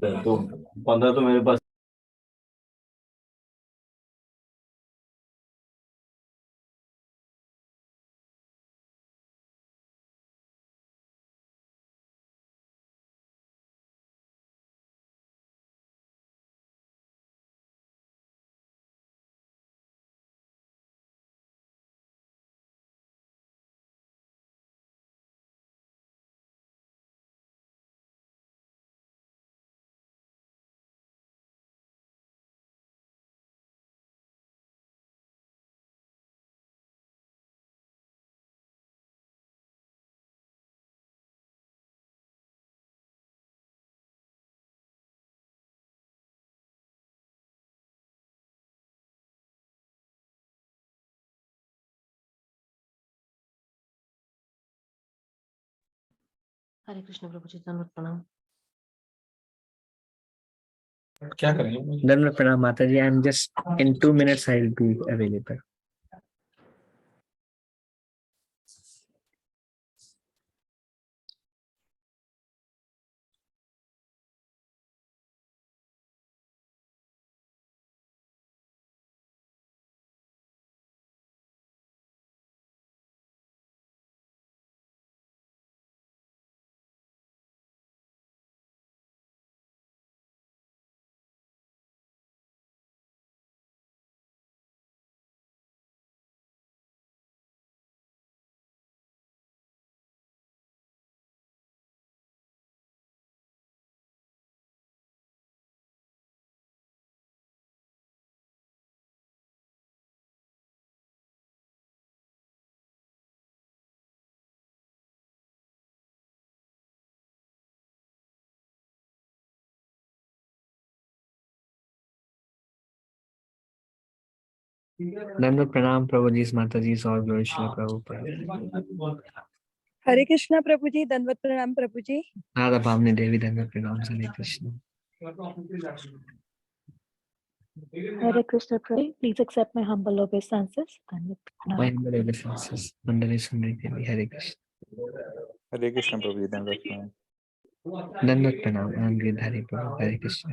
तो 15 तो मेरे पास। हरे कृष्ण प्रभु जी, दंडवत प्रणाम। क्या करेंगे? दंडवत प्रणाम माता जी। I am just in 2 minutes I will be available. दंडवत प्रणाम प्रभु जी, माता जी, और ग्लोरी श्री प्रभु। हरे कृष्णा प्रभु जी, दंडवत प्रणाम प्रभु जी। राधा भावनी देवी, दंडवत प्रणाम। हरे Krishna. Hare Krishna Prabhu, please accept my humble obeisances. My humble obeisances, Mandali Sundari Devi। हरे कृष्ण। हरे कृष्ण प्रभु जी, दंडवत प्रणाम। दंडवत प्रणाम अंगधारी प्रभु। हरे कृष्ण।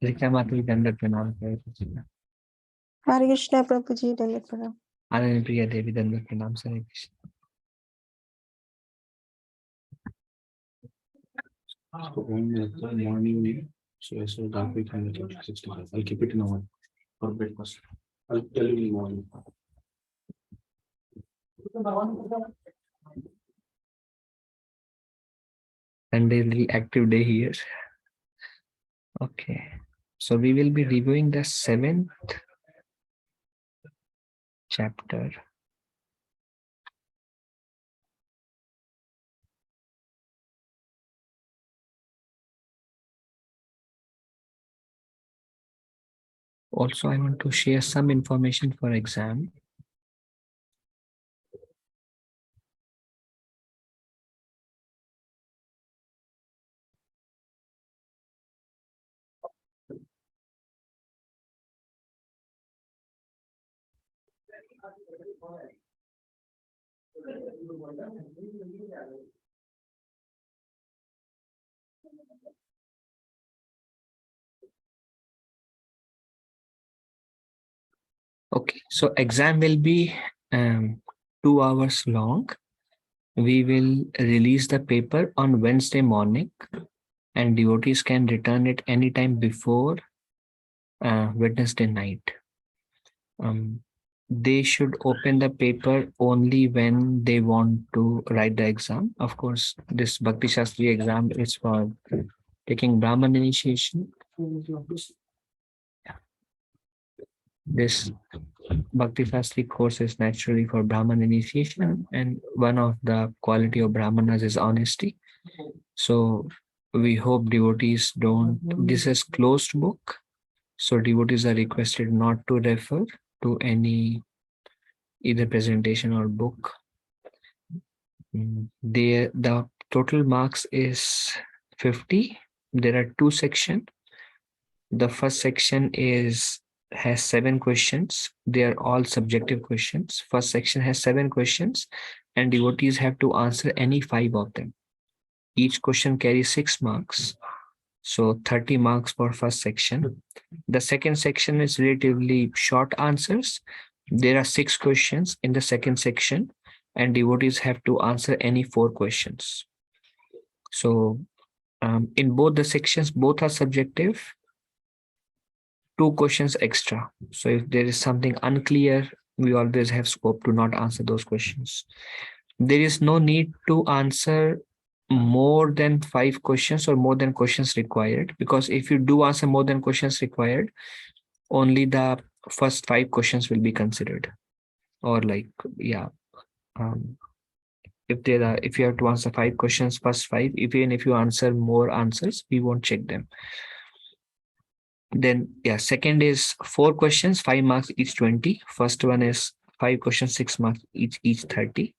रिक्ता माता जी, दंडवत प्रणाम। हरे कृष्ण। हरे कृष्णा प्रभु जी, दंडवत प्रणाम। आनंद प्रिया देवी, दंडवत प्रणाम। हरे Krishna. So only at the morning meal. So I saw that we can get 65. I'll keep it in a one for breakfast. I'll tell you in the morning. Sunday, little active day here. Okay, so we will be reviewing the 7th chapter. Also, I want to share some information for exam. Okay, so exam will be 2 hours long. We will release the paper on Wednesday morning, and devotees can return it anytime before Wednesday night. They should open the paper only when they want to write the exam. Of course, this Bhakti Shastri exam is for taking Brahman initiation. This Bhakti Shastri course is naturally for Brahman initiation, and one of the quality of Brahmanas is honesty. So we hope devotees don't, this is closed book. So devotees are requested not to refer to any either presentation or book. The total marks is 50. There are 2 sections. The first section is has 7 questions. They are all subjective questions. First section has 7 questions, and devotees have to answer any 5 of them. Each question carries 6 marks. So 30 marks for first section. The second section is relatively short answers. There are 6 questions in the second section, and devotees have to answer any 4 questions. So in both the sections, both are subjective. 2 questions extra. So if there is something unclear, we always have scope to not answer those questions. There is no need to answer more than 5 questions or more than questions required, because if you do answer more than questions required, only the first 5 questions will be considered. Or like, yeah, if you have to answer 5 questions, first 5, even if you answer more answers, we won't check them. Then yeah, second is 4 questions, 5 marks each 20. First one is 5 questions, 6 marks each 30.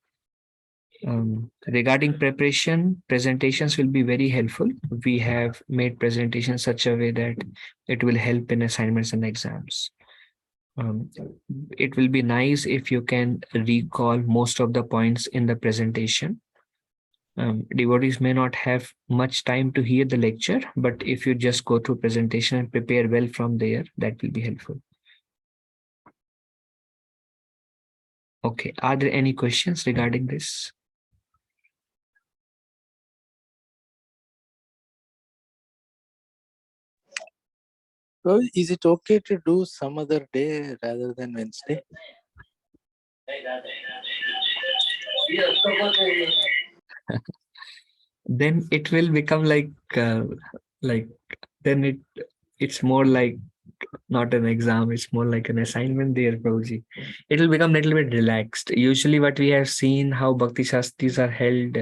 Regarding preparation, presentations will be very helpful. We have made presentations such a way that it will help in assignments and exams. It will be nice if you can recall most of the points in the presentation. Devotees may not have much time to hear the lecture, but if you just go through presentation and prepare well from there, that will be helpful. Okay, are there any questions regarding this? So is it okay to do some other day rather than Wednesday? Then it will become like then it's more like not an exam, it's more like an assignment there, Prabhuji. It will become a little bit relaxed. Usually what we have seen how Bhakti Shastris are held,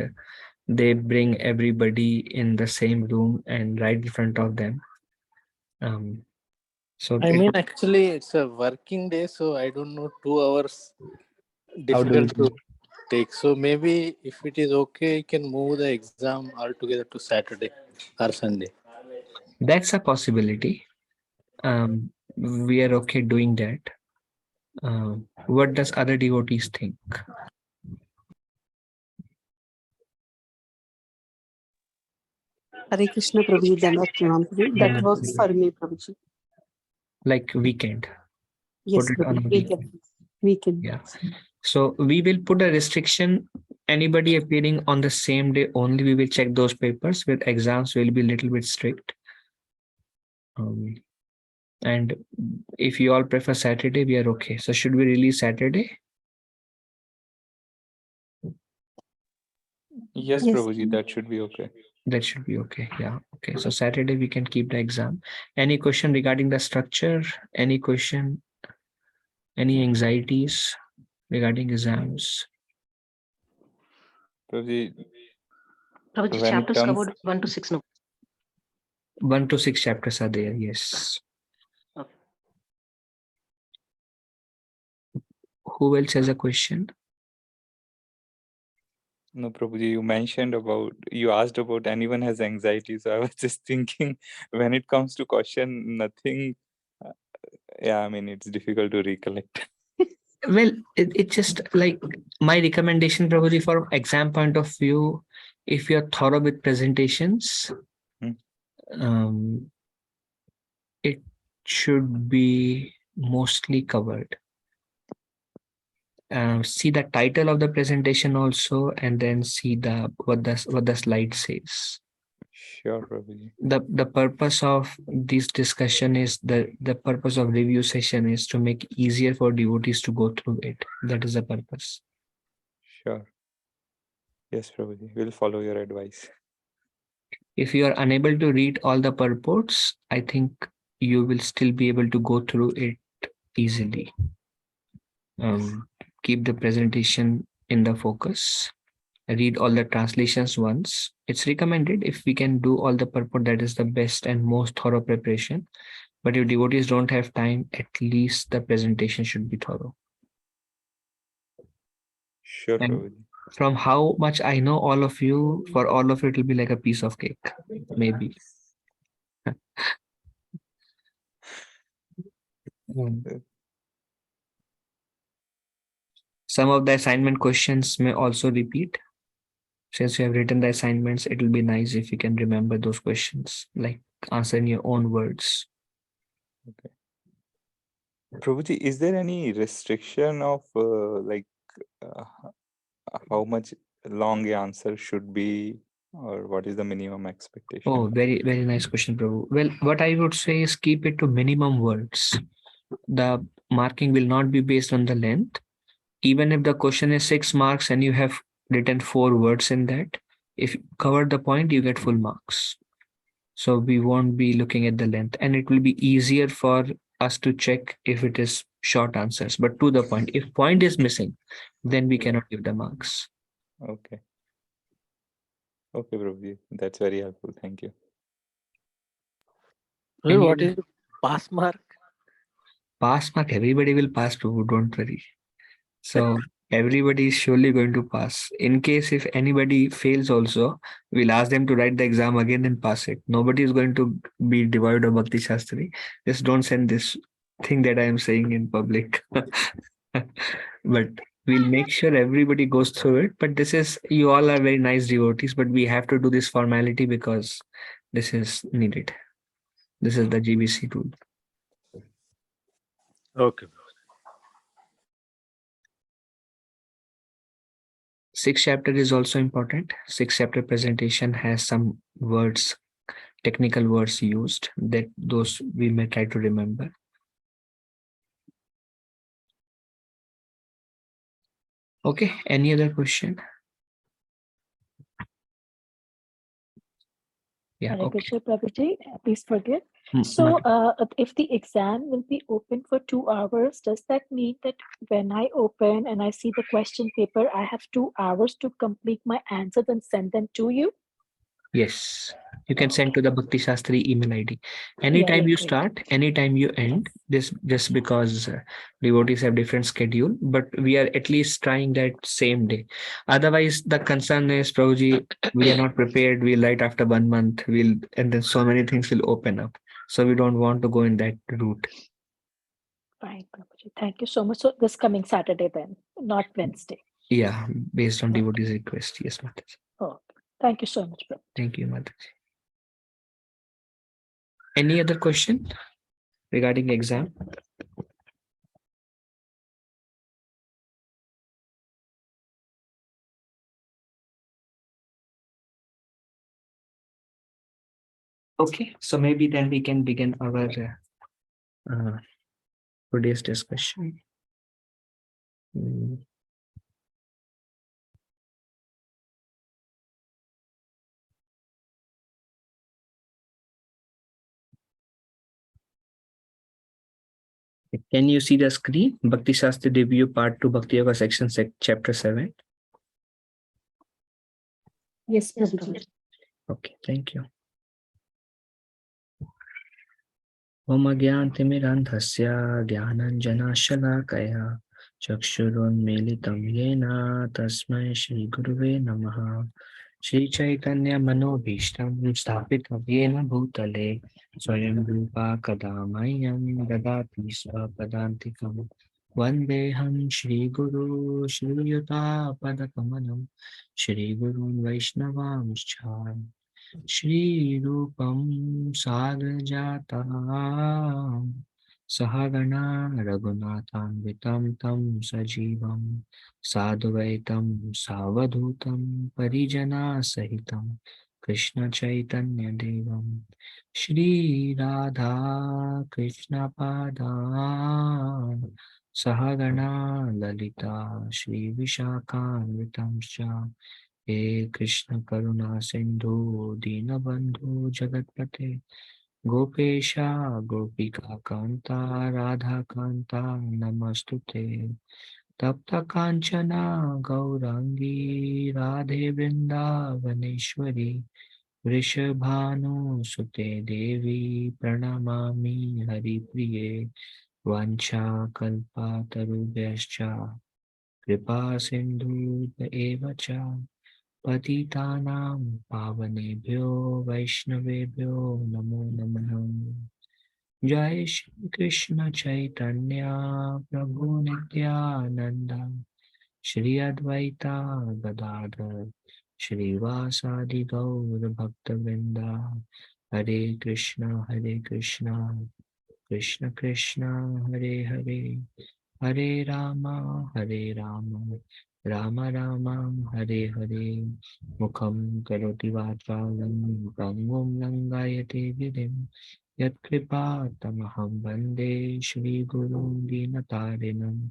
they bring everybody in the same room and right in front of them. So I mean, actually, it's a working day, so I don't know, 2 hours how do difficult to take. So maybe if it is okay, you can move the exam altogether to Saturday or Sunday. That's a possibility. We are okay doing that. What does other devotees think? Hare Krishna Prabhuji, Dandavat Pranam Prabhuji. That works for me, Prabhuji. Like weekend. Yes, Put it on a Prabhuji. Weekend. Yeah. So we will put a restriction. Anybody appearing on the same day only, we will check those papers. With exams, we'll be a little bit strict. And if you all prefer Saturday, we are okay. So should we release Saturday? Yes, Yes. Prabhuji, that should be okay. That should be okay. Yeah. Okay. So Saturday we can keep the exam. Any question regarding the structure? Any question? Any anxieties regarding exams? Prabhuji, Prabhuji, when it chapters comes, covered 1 to 6 no. 1 to 6 chapters are there. Yes. Okay. Who else has a question? no, Prabhuji, you asked about anyone has anxiety. So I was just thinking, when it comes to question, nothing. Yeah, I mean, it's difficult to recollect. Well, it's just like my recommendation, Prabhuji, for exam point of view, if you're thorough with presentations, it should be mostly covered. See the title of the presentation also, and then see what the slide says. Sure, Prabhuji. The purpose of this discussion is the purpose of review session is to make it easier for devotees to go through it. That is the purpose. Sure. Yes, Prabhuji, we'll follow your advice. If you are unable to read all the purports, I think you will still be able to go through it easily. Keep the presentation in the focus. Read all the translations once. It's recommended if we can do all the purport, that is the best and most thorough preparation. But if devotees don't have time, at least the presentation should be thorough. Sure, And Prabhuji. from how much I know all of you, for all of it will be like a piece of cake, maybe. Some of the assignment questions may also repeat. Since you have written the assignments, it will be nice if you can remember those questions, like answer in your own words. Prabhuji, is there any restriction of uh, how much long a answer should be, or what is the minimum expectation? Oh, very, very nice question, Prabhu. Well, what I would say is keep it to minimum words. The marking will not be based on the length. Even if the question is 6 marks and you have written 4 words in that, if you cover the point, you get full marks. So we won't be looking at the length, and it will be easier for us to check if it is short answers, but to the point. If point is missing, then we cannot give the marks. Okay. Okay, Prabhuji, that's very helpful. Thank you. Prabhuji, what is the pass mark? Pass mark, everybody will pass, Prabhu, don't worry. So everybody is surely going to pass. In case if anybody fails also, we'll ask them to write the exam again and pass it. Nobody is going to be devoid of Bhakti Shastri. Just don't send this thing that I am saying in public. But we'll make sure everybody goes through it. But this is, you all are very nice devotees, but we have to do this formality because this is needed. This is the GBC rule. Okay. Sixth chapter is also important. Sixth chapter presentation has some words, technical words used, that those we may try to remember. Okay, any other question? Yeah, Hare okay. Krishna Prabhuji, please forgive. Mm, So, if the exam will be open for 2 hours, does that mean that when I open and I see the question paper, I have 2 hours to complete my answers and send them to you? Yes, you can send to the Bhakti Shastri email ID. Yeah, Anytime yeah, you great. start, anytime you end, this just because devotees have different schedule, but we are at least trying that same day. Otherwise, the concern is, Prabhuji, we are not prepared. We'll write after 1 month, and then so many things will open up. So we don't want to go in that route. Fine, Prabhuji. Thank you so much. So this coming Saturday then, not Wednesday. Yeah, based on devotees' request. Yes, Mataji. Oh, thank you so much, Prabhuji. Thank you, Mataji. Any other question regarding exam? Okay, so maybe then we can begin our today's discussion. Can you see the screen? Bhakti Shastri Review Part 2, Bhakti Yoga Section Chapter 7. Yes, Prabhuji. Okay, thank you. Om Agyantimirandhasya Gyananjanashalakaya Chakshurunmilitam Yena Tasmai Shri Guruve Namaha Shri Chaitanya Manobhishtam Sthapitam Yena Bhutale Swayam Rupa Kadamayam Dadati Swapadantikam Vandeham Shri Guru Shri Yuta Padakamanam Shri Gurun Vaishnavamscha Shri Rupam Sagrajata Sahagana Raghunathanvitam Tam Sajivam Sadvaitam Savadhutam Parijana Sahitam Krishna Chaitanya Devam Shri Radha Krishna Pada Sahagana Lalita Shri Vishakhanvitam Sha हे कृष्ण करुणा सिंधु दीनबंधु जगतपते गोपेशा गोपिका कांता राधा कांता नमस्तुते तप्त कांचना गौरांगी राधे वृंदावनेश्वरी वृषभानुसुते देवी प्रणमामि हरिप्रिये वाञ्छाकल्पतरुभ्यश्च कृपा सिन्धुभ्य एव च पतितानां पावनेभ्यो वैष्णवेभ्यो नमो नमः। Jai Shri Krishna Chaitanya Prabhu Nityananda Shri Advaita Gadadhar Shri Vasadi Gaur Bhakta Vrinda Hare Krishna Krishna Krishna Hare Hare Hare Rama Rama Rama Hare Hare Mukham Karoti Vachalam Pangum Langayate Vidim Yat Kripa Tamaham Bande Shri Guru Dinatarinam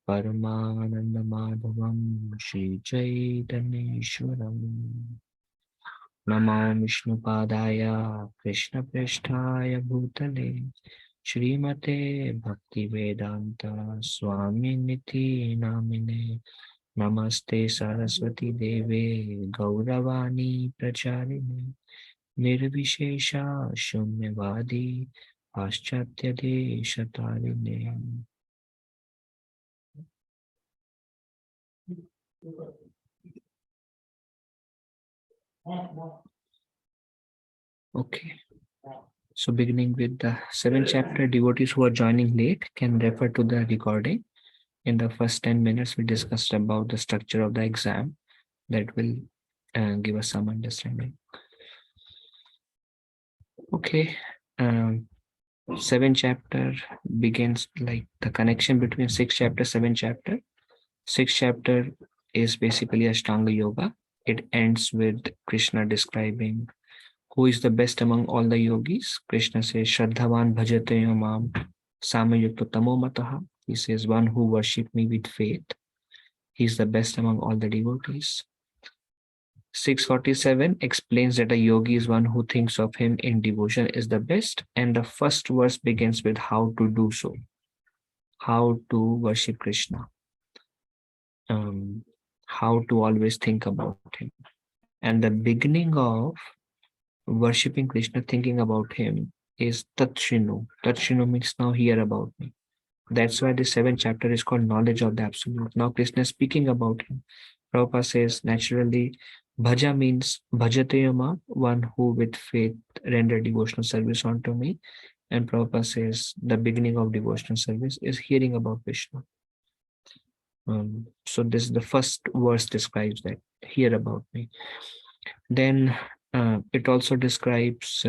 Paramananda Madhavam Shri Chaitaneshwaram Namo Vishnu Padaya Krishna Prishthaya Bhutale Srimate Bhakti Vedanta Swami Niti Namine Namaste Saraswati Deve Gauravani Pracharine Nirvishesha Shunyavadi Paschatya Deshatarine. Okay. So beginning with the 7th chapter, devotees who are joining late can refer to the recording. In the first 10 minutes, we discussed about the structure of the exam that will give us some understanding. Okay. 7th chapter begins like the connection between 6th chapter, 7th chapter. 6th chapter is basically Ashtanga Yoga. It ends with Krishna describing who is the best among all the yogis. Krishna says, Shraddhavan bhajate yamam samayukta tamo mataha. He says, one who worship me with faith. He is the best among all the devotees. 647 explains that a yogi is one who thinks of him in devotion is the best. And the first verse begins with how to do so. How to worship Krishna. How to always think about him. And the beginning of worshipping Krishna, thinking about him, is Tatshinu. Tatshinu means now hear about me. That's why the 7th chapter is called Knowledge of the Absolute. Now Krishna is speaking about him. Prabhupada says naturally, Bhaja means Bhajateyama, one who with faith render devotional service unto me. And Prabhupada says the beginning of devotional service is hearing about Krishna. So this is the first verse describes that, hear about me. Then it also describes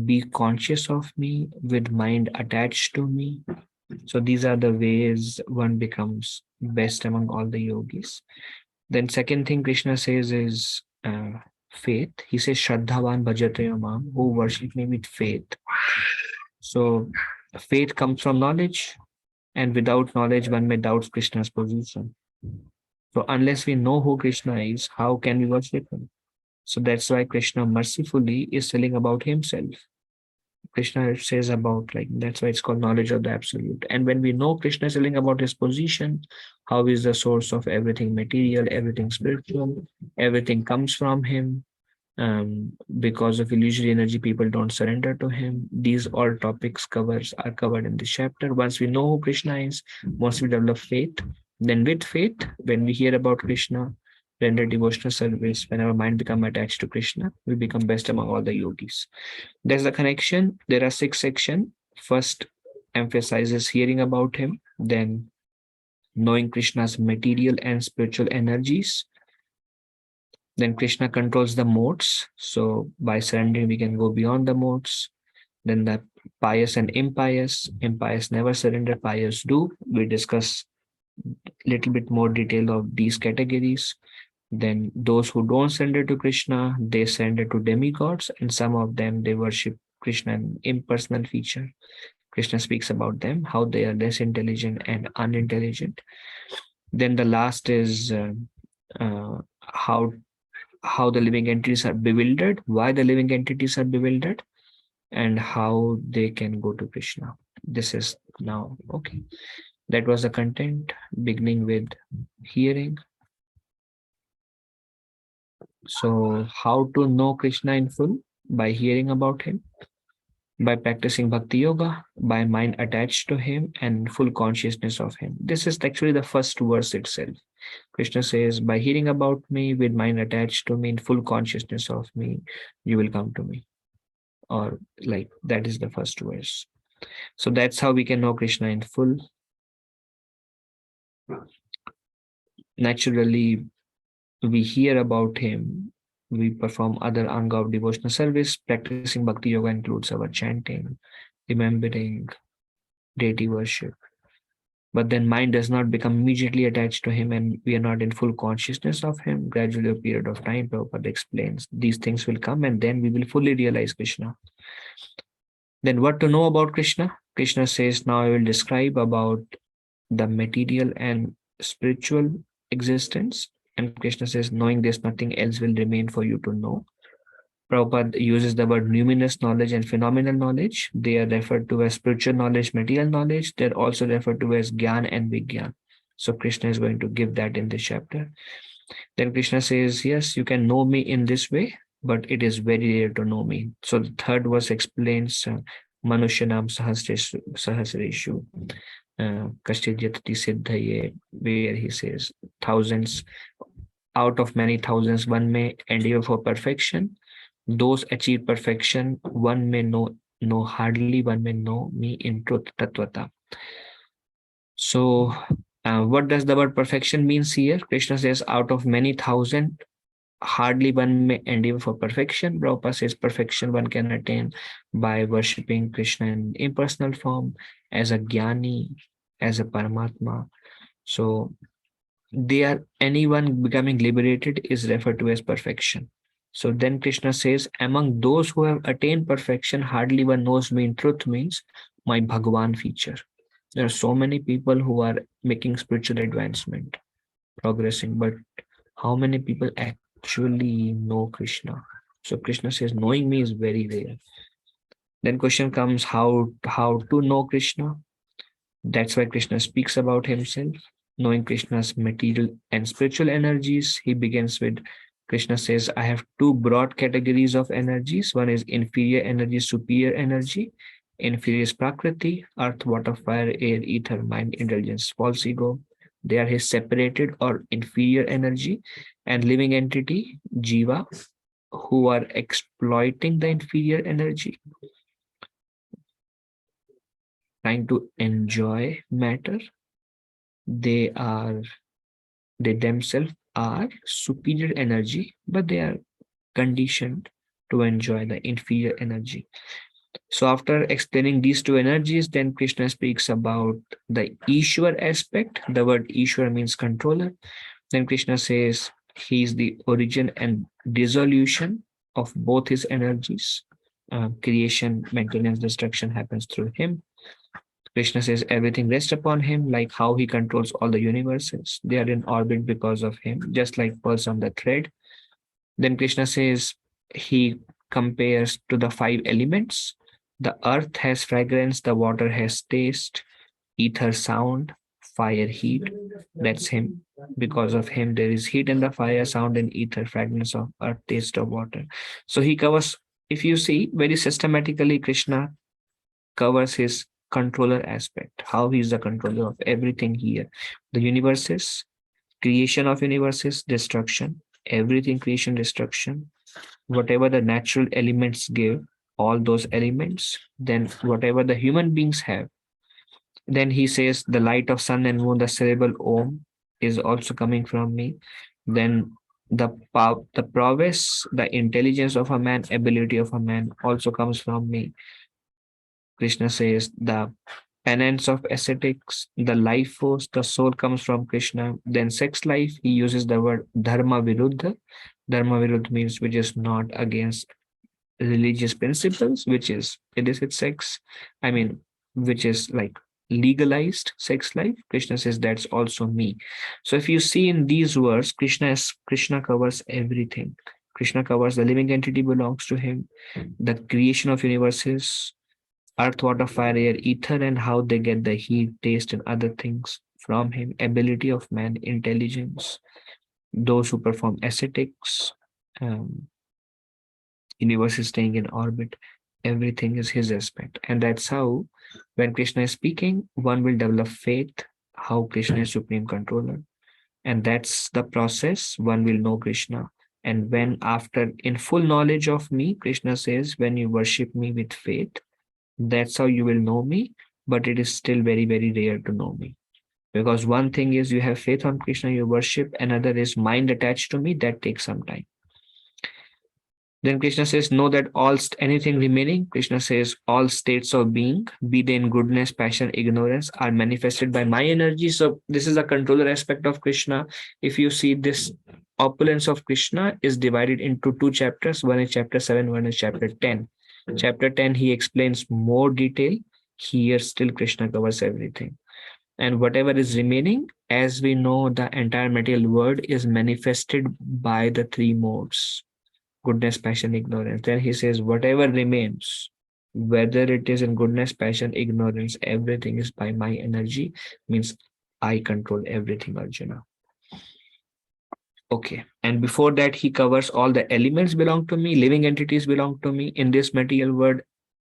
be conscious of me with mind attached to me. So these are the ways one becomes best among all the yogis. Then second thing Krishna says is faith. He says Shraddhavan bhajate yamam, who worship me with faith. So faith comes from knowledge, and without knowledge one may doubt Krishna's position. So unless we know who Krishna is, how can we worship him? So that's why Krishna mercifully is telling about himself. Krishna says about, like, that's why it's called knowledge of the absolute. And when we know Krishna is telling about his position, how is the source of everything material, everything spiritual, everything comes from him. Because of illusory energy, people don't surrender to him. These all topics are covered in this chapter. Once we know who Krishna is, once we develop faith, then with faith, when we hear about Krishna, render devotional service, when our mind become attached to Krishna, we become best among all the yogis. There's a connection. There are 6 sections. First emphasizes hearing about him, then knowing Krishna's material and spiritual energies. Then Krishna controls the modes. So by surrendering, we can go beyond the modes. Then the pious and impious. Impious never surrender, pious do. We discuss a little bit more detail of these categories. Then those who don't surrender to Krishna, they surrender to demigods, and some of them, they worship Krishna in impersonal feature. Krishna speaks about them, how they are less intelligent and unintelligent. Then the last is how the living entities are bewildered, why the living entities are bewildered, and how they can go to Krishna. This is now, okay. That was the content, beginning with hearing. So how to know Krishna in full? By hearing about him, by practicing bhakti yoga, by mind attached to him and full consciousness of him. This is actually the first verse itself. Krishna says, by hearing about me with mind attached to me in full consciousness of me, you will come to me. or like that is the first verse. So that's how we can know Krishna in full. Naturally, we hear about him, we perform other anga of devotional service. Practicing Bhakti Yoga includes our chanting, remembering, deity worship. But then mind does not become immediately attached to him and we are not in full consciousness of him. Gradually, a period of time, Prabhupada explains, these things will come and then we will fully realize Krishna. Then what to know about Krishna? Krishna says, now I will describe about the material and spiritual existence. And Krishna says, knowing this, nothing else will remain for you to know. Prabhupada uses the word numinous knowledge and phenomenal knowledge. They are referred to as spiritual knowledge, material knowledge. They're also referred to as Gyan and Vigyan. So Krishna is going to give that in this chapter. Then Krishna says, yes, you can know me in this way, but it is very rare to know me. So the third verse explains Manushyanam Sahasreshu Kashchit Yatati Siddhaye, where he says thousands, out of many thousands, one may endeavor for perfection. Those achieve perfection, one may know hardly, one may know me in truth, tatvata. So what does the word perfection means here? Krishna says, out of many thousand, hardly one may endeavor for perfection. Prabhupada says perfection one can attain by worshipping Krishna in impersonal form, as a Jnani, as a Paramatma. So anyone becoming liberated is referred to as perfection. So then Krishna says, among those who have attained perfection, hardly one knows me in truth means my Bhagavan feature. There are so many people who are making spiritual advancement, progressing, but how many people actually know Krishna? So Krishna says, knowing me is very rare. Then question comes, how to know Krishna? That's why Krishna speaks about himself. Knowing Krishna's material and spiritual energies, he begins with, Krishna says, I have two broad categories of energies. One is inferior energy, superior energy. Inferior is Prakriti, earth, water, fire, air, ether, mind, intelligence, false ego. They are his separated or inferior energy. And living entity, Jiva, who are exploiting the inferior energy, trying to enjoy matter. They themselves are superior energy, but they are conditioned to enjoy the inferior energy. So after explaining these two energies, then Krishna speaks about the Ishwar aspect. The word Ishwar means controller. Then Krishna says he is the origin and dissolution of both his energies. Creation, maintenance, destruction happens through him. Krishna says everything rests upon him, like how he controls all the universes. They are in orbit because of him, just like pearls on the thread. Then Krishna says he compares to the five elements. The earth has fragrance, the water has taste, ether sound, fire heat. That's him. Because of him, there is heat in the fire, sound in ether, fragrance of earth, taste of water. So he covers, if you see, very systematically, Krishna covers his controller aspect, how he is the controller of everything here. The universes, creation of universes, destruction, everything creation, destruction, whatever the natural elements give, all those elements, then whatever the human beings have. Then he says the light of sun and moon, the cerebral Om is also coming from me. Then the prowess, the intelligence of a man, ability of a man also comes from me. Krishna says the penance of ascetics, the life force, the soul comes from Krishna. Then sex life, he uses the word dharma viruddha. Dharma viruddha means which is not against religious principles, which is illicit sex. I mean, which is like legalized sex life. Krishna says that's also me. So if you see in these words, Krishna covers everything. Krishna covers the living entity belongs to him, the creation of universes, earth, water, fire, air, ether, and how they get the heat, taste, and other things from him, ability of man, intelligence, those who perform ascetics, universe is staying in orbit, everything is his aspect. And that's how, when Krishna is speaking, one will develop faith, how Krishna is supreme controller. And that's the process, one will know Krishna. And when after in full knowledge of me, Krishna says, when you worship me with faith, that's how you will know me, but it is still very, very rare to know me. Because one thing is you have faith on Krishna, you worship, another is mind attached to me, that takes some time. Then Krishna says, know that anything remaining, Krishna says, all states of being, be they in goodness, passion, ignorance, are manifested by my energy. So this is the controller aspect of Krishna. If you see, this opulence of Krishna is divided into two chapters. One is chapter 7, one is chapter 10. Chapter 10, he explains more detail. Here still Krishna covers everything. And whatever is remaining, as we know, the entire material world is manifested by the three modes: goodness, passion, ignorance. Then he says, whatever remains, whether it is in goodness, passion, ignorance, everything is by my energy, means I control everything, Arjuna. Okay. And before that, he covers all the elements belong to me, living entities belong to me in this material world.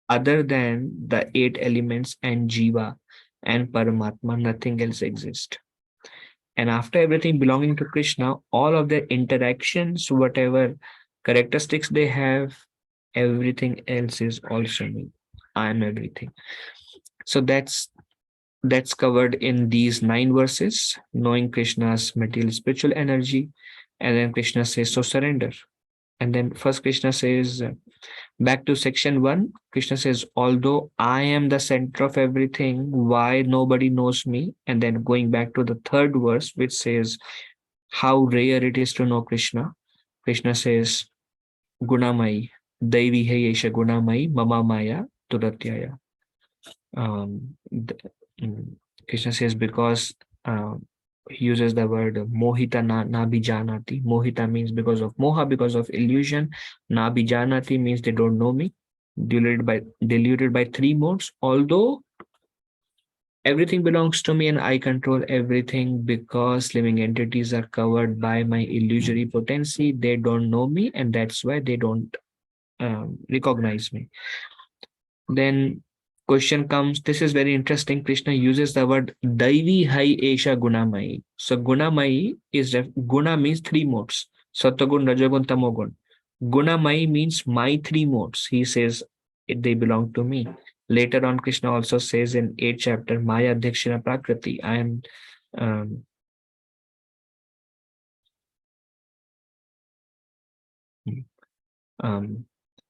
Other than the 8 elements and Jiva and Paramatma, nothing else exists. And after everything belonging to Krishna, all of their interactions, whatever characteristics they have, everything else is also me. I am everything. So that's covered in these 9 verses, knowing Krishna's material spiritual energy. And then Krishna says, so surrender. And then first Krishna says, back to section 1, Krishna says, although I am the center of everything, why nobody knows me? And then going back to the 3rd verse, which says how rare it is to know Krishna. Krishna says, Gunamai, Daivi hai Yesha Gunamai, Mama Maya Turatyaya. Krishna says, because he uses the word mohita na bijanati. Mohita means because of moha, because of illusion. Na bijanati means they don't know me. Deluded by 3 modes. Although everything belongs to me and I control everything, because living entities are covered by my illusory potency, they don't know me, and that's why they don't recognize me. Then question comes, this is very interesting. Krishna uses the word Daivi Hai Esha Gunamai. So Gunamai Guna means 3 modes. Satagun, Rajagun, Tamogun. Gunamai means my 3 modes. He says they belong to me. Later on, Krishna also says in 8th chapter, Maya Dhikshina Prakriti. I am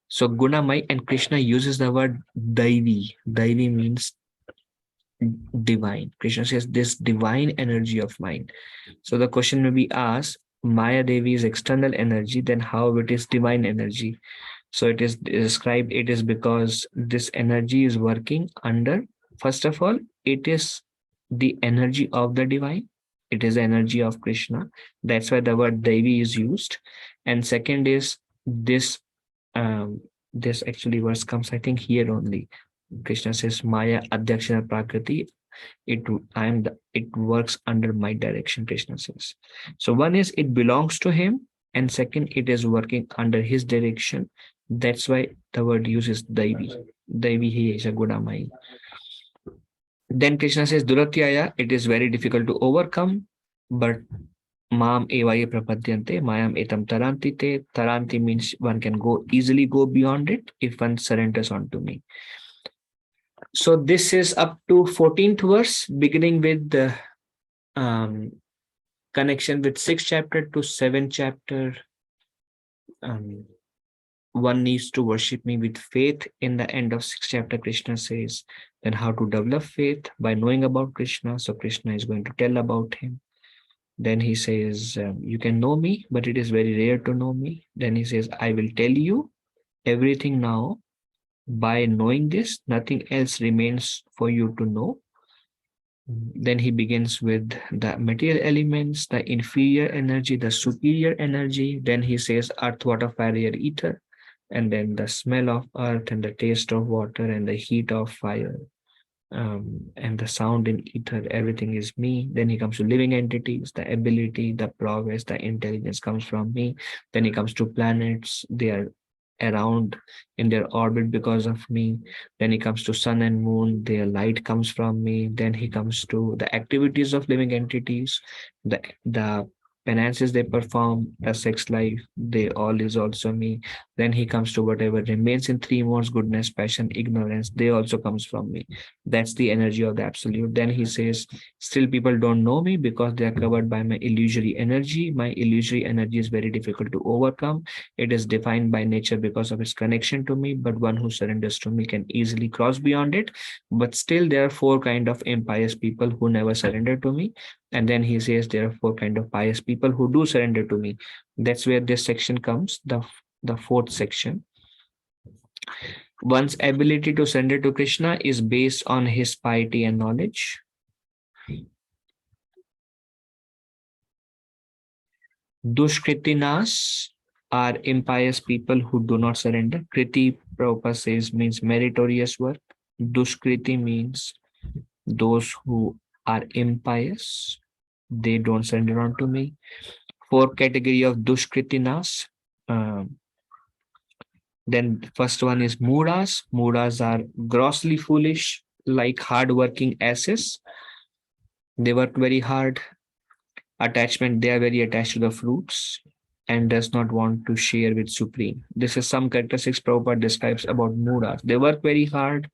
so Gunamai, and Krishna uses the word Daivi. Daivi means divine. Krishna says this divine energy of mine. So the question may be asked, Maya Devi is external energy, then how it is divine energy? So it is described, it is because this energy is working under, first of all, it is the energy of the divine. It is the energy of Krishna. That's why the word Devi is used. And second is this actually verse comes, I think, here only. Krishna says, Maya Adhyakshana Prakriti. It works under my direction, Krishna says. So one is it belongs to him, and second, it is working under his direction. That's why the word uses Daivi. Daivi hi esha gunamai. Then Krishna says, Duratyaya, it is very difficult to overcome, but Mam evaye prapadyante, mayam etam tarantite. Taranti means one can easily go beyond it if one surrenders onto me. So this is up to 14th verse, beginning with the connection with 6th chapter to 7th chapter. One needs to worship me with faith. In the end of 6th chapter, Krishna says, then how to develop faith by knowing about Krishna. So Krishna is going to tell about him. Then he says, you can know me, but it is very rare to know me. Then he says, I will tell you everything now. By knowing this, nothing else remains for you to know. Then he begins with the material elements, the inferior energy, the superior energy. Then he says earth, water, fire, air, ether. And then the smell of earth and the taste of water and the heat of fire. And the sound in ether, everything is me. Then he comes to living entities, the ability, the progress, the intelligence comes from me. Then he comes to planets, they are around in their orbit because of me. Then he comes to sun and moon, their light comes from me. Then he comes to the activities of living entities, the penances they perform, a sex life, they all is also me. Then he comes to whatever remains in three modes, goodness, passion, ignorance, they also comes from me. That's the energy of the absolute. Then he says, still people don't know me because they are covered by my illusory energy. My illusory energy is very difficult to overcome. It is defined by nature because of its connection to me, but one who surrenders to me can easily cross beyond it. But still there are four kind of impious people who never surrender to me. And then he says there are four kind of pious people who do surrender to me. That's where this section comes, the fourth section. One's ability to surrender to Krishna is based on his piety and knowledge. Dushkritinas are impious people who do not surrender. Kriti, Prabhupada says, means meritorious work. Dushkriti means those who are impious. They don't surrender unto me. Four category of Dushkritinas. Then first one is Mudas. Mudas are grossly foolish, like hard-working asses. They work very hard. Attachment, they are very attached to the fruits and does not want to share with Supreme. This is some characteristics Prabhupada describes about Mudas. They work very hard.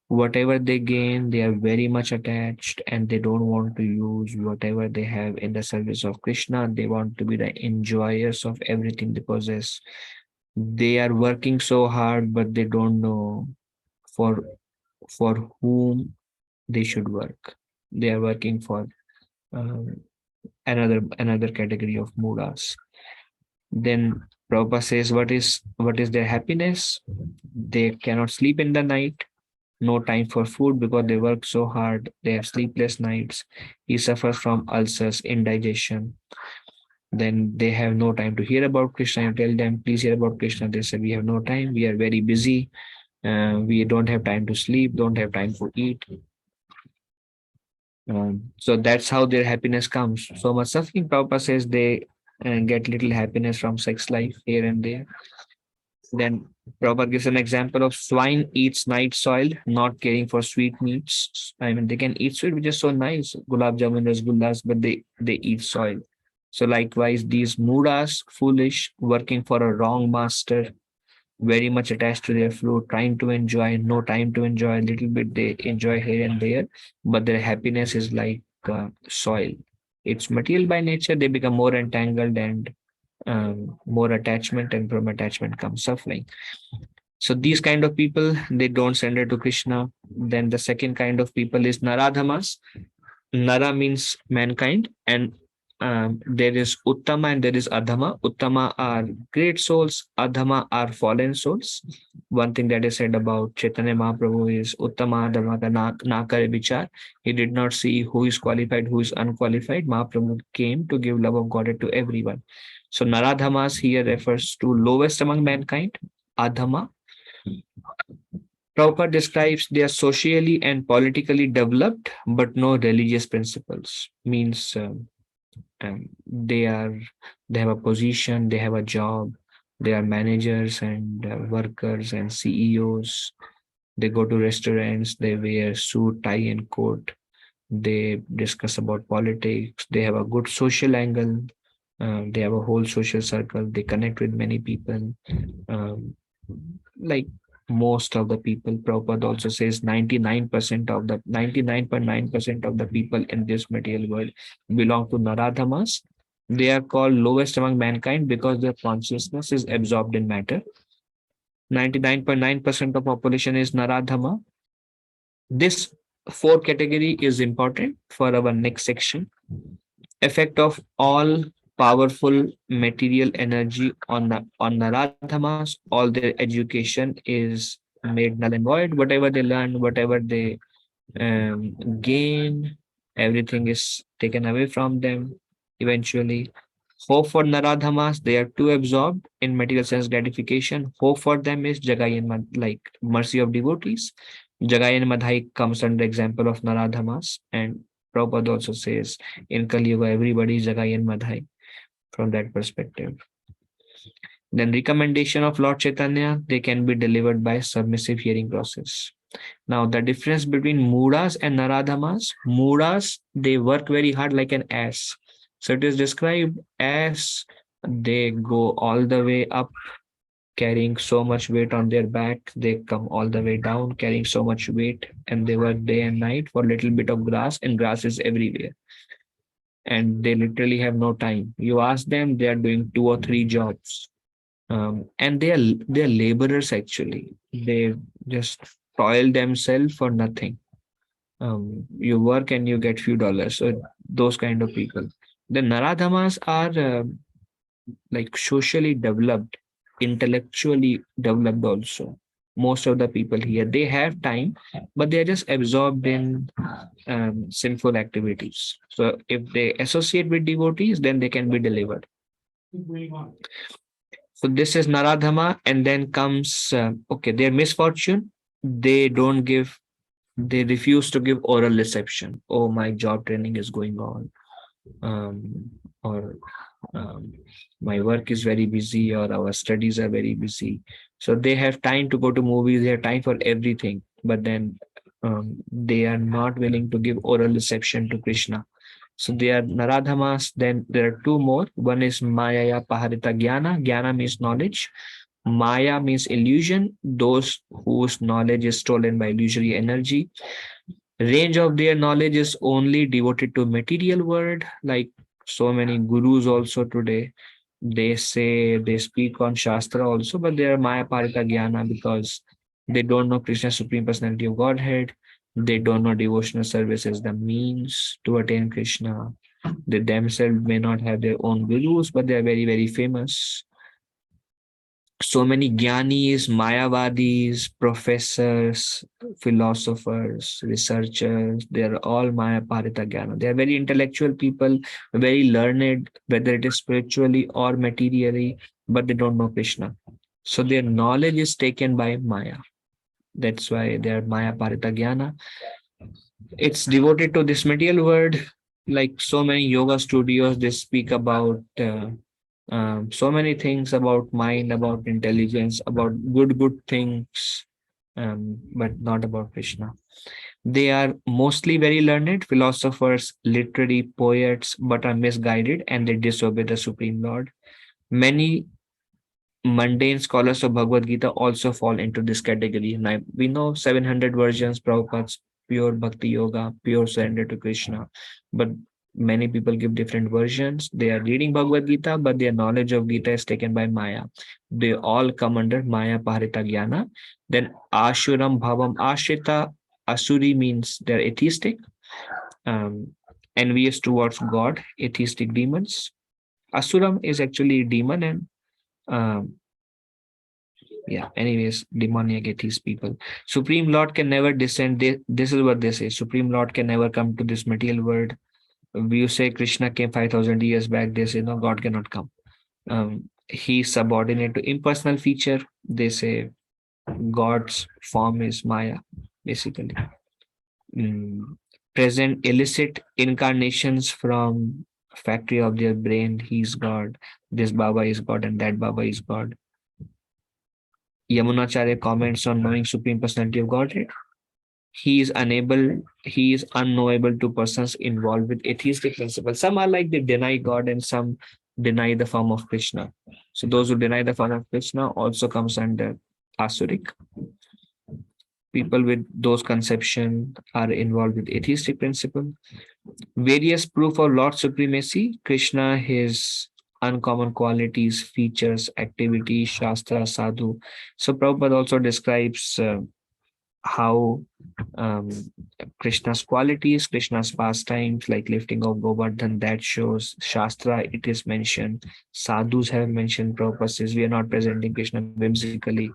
Whatever they gain, they are very much attached and they don't want to use whatever they have in the service of Krishna. They want to be the enjoyers of everything they possess. They are working so hard, but they don't know for whom they should work. They are working for another category of mudas. Then Prabhupada says, what is their happiness? They cannot sleep in the night, no time for food because they work so hard. They have sleepless nights. He suffers from ulcers, indigestion. Then they have no time to hear about Krishna. You tell them, please hear about Krishna. They say, we have no time. We are very busy. We don't have time to sleep, don't have time to eat. So that's how their happiness comes. So much suffering. Prabhupada says they get little happiness from sex life here and there. Then Prabhupada gives an example of swine eats night soil, not caring for sweet meats. I mean, they can eat sweet, which is so nice, gulab jamun, rasgullas, but they eat soil. So likewise, these mudas, foolish, working for a wrong master, very much attached to their fruit, trying to enjoy, no time to enjoy, a little bit they enjoy here and there, but their happiness is like soil. It's material by nature, they become more entangled and more attachment, and from attachment comes suffering. So these kind of people, they don't surrender to Krishna. Then the second kind of people is Naradhamas. Nara means mankind, and there is Uttama and there is Adhama. Uttama are great souls, Adhama are fallen souls. One thing that is said about Chaitanya Mahaprabhu is Uttama Adhama ka na kare vichar. He did not see who is qualified, who is unqualified. Mahaprabhu came to give love of God to everyone. So Naradhamas here refers to lowest among mankind, Adhama. Prabhupada describes they are socially and politically developed, but no religious principles. Means they have a position, they have a job, they are managers and workers and CEOs. They go to restaurants, they wear suit, tie, and coat. They discuss about politics. They have a good social angle. They have a whole social circle. They connect with many people. Like most of the people, Prabhupada also says 99% of the 99.9% of the people in this material world belong to Naradhamas. They are called lowest among mankind because their consciousness is absorbed in matter. 99.9% of population is Naradhama. This fourth category is important for our next section. Effect of all powerful material energy on Naradhamas, all their education is made null and void. Whatever they learn, whatever they gain, everything is taken away from them eventually. Hope for Naradhamas, they are too absorbed in material sense gratification. Hope for them is Jagai and like mercy of devotees. Jagai and Madhai comes under example of Naradhamas, and Prabhupada also says in Kali Yuga everybody is Jagai and Madhai from that perspective. Then recommendation of Lord Chaitanya, they can be delivered by submissive hearing process. Now the difference between Mudas and Naradhamas, Mudas, they work very hard like an ass. So it is described as they go all the way up, carrying so much weight on their back. They come all the way down, carrying so much weight, and they work day and night for a little bit of grass, and grass is everywhere. And they literally have no time. You ask them, they are doing 2 or 3 jobs. And they're laborers actually. They just toil themselves for nothing. You work and you get few dollars. So those kind of people. The Naradhamas are like socially developed, intellectually developed also. Most of the people here, they have time, but they're just absorbed in sinful activities. So if they associate with devotees, then they can be delivered. So this is Naradhama, and then comes okay, their misfortune. They don't give. They refuse to give oral reception. Oh, my job training is going on, or my work is very busy, or our studies are very busy. So they have time to go to movies. They have time for everything, but then they are not willing to give oral reception to Krishna. So they are Naradhamas. Then there are 2 more. One is Maya Paharita Jnana. Jnana means knowledge. Maya means illusion. Those whose knowledge is stolen by illusory energy. Range of their knowledge is only devoted to material world. Like so many gurus also today, they say they speak on Shastra also, but they are Maya Parita Jnana because they don't know Krishna's Supreme Personality of Godhead. They don't know devotional service is the means to attain Krishna. They themselves may not have their own gurus, but they are very, very famous. So many Gyanis, Mayavadis, professors, philosophers, researchers, they are all Maya Parita Jnana. They are very intellectual people, very learned, whether it is spiritually or materially, but they don't know Krishna. So their knowledge is taken by Maya. That's why they are Maya Parita Jnana. It's devoted to this material world. Like so many yoga studios, they speak about so many things about mind, about intelligence, about good things, but not about Krishna. They are mostly very learned philosophers, literary poets, but are misguided and they disobey the Supreme Lord. Many mundane scholars of Bhagavad Gita also fall into this category. Now, we know 700 versions, Prabhupada's pure bhakti yoga, pure surrender to Krishna, but many people give different versions. They are reading Bhagavad Gita, but their knowledge of Gita is taken by Maya. They all come under Maya Paharita Jnana. Then Ashuram Bhavam Ashrita. Asuri means they're atheistic, envious towards God, atheistic demons. Asuram is actually demon, and yeah, anyways, demoniac atheist people. Supreme Lord can never descend. This is what they say. Supreme Lord can never come to this material world. You say Krishna came 5,000 years back. They say, no, God cannot come. He's subordinate to impersonal feature. They say God's form is Maya, basically. Present illicit incarnations from factory of their brain. He's God. This Baba is God and that Baba is God. Yamunacharya comments on knowing Supreme Personality of Godhead. He is unknowable to persons involved with atheistic principles. Some are like they deny God and some deny the form of Krishna. So those who deny the form of Krishna also comes under Asuric. People with those conceptions are involved with atheistic principle. Various proof of Lord supremacy, Krishna, his uncommon qualities, features, activities, Shastra, Sadhu. So Prabhupada also describes how Krishna's qualities, Krishna's pastimes, like lifting of Govardhan, that shows. Shastra, it is mentioned. Sadhus have mentioned. Prabhupada says we are not presenting Krishna whimsically.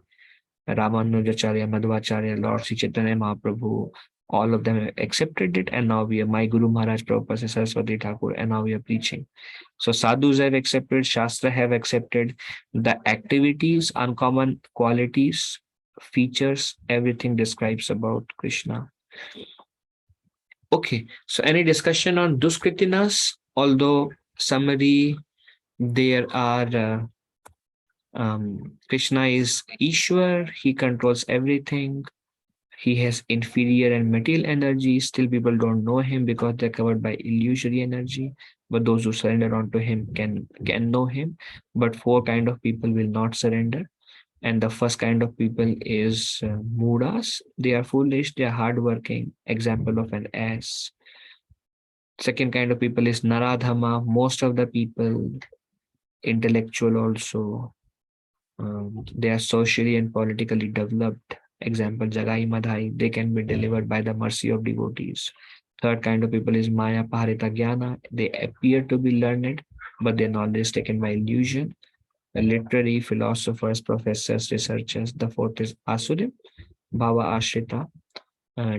Ramanujacharya, Madhvacharya, Lord Sri Chaitanya Mahaprabhu, all of them have accepted it, and now my Guru Maharaj Prabhupada Saraswati Thakur, and now we are preaching. So sadhus have accepted, Shastra have accepted the activities, uncommon qualities, features, everything describes about Krishna. Okay, so any discussion on Duskritinas? Although summary, there are Krishna is Ishwar, he controls everything. He has inferior and material energy. Still, people don't know him because they're covered by illusory energy. but those who surrender unto him can know him. But 4 kind of people will not surrender. And the first kind of people is Mudas. They are foolish, they are hardworking, example of an ass. Second kind of people is Naradhama. Most of the people, intellectual also, they are socially and politically developed. Example, Jagai Madhai, they can be delivered by the mercy of devotees. Third kind of people is Maya Paharita Jnana. They appear to be learned, but their knowledge is taken by illusion. The literary, philosophers, professors, researchers. The fourth is Asurim, Bhava Ashrita,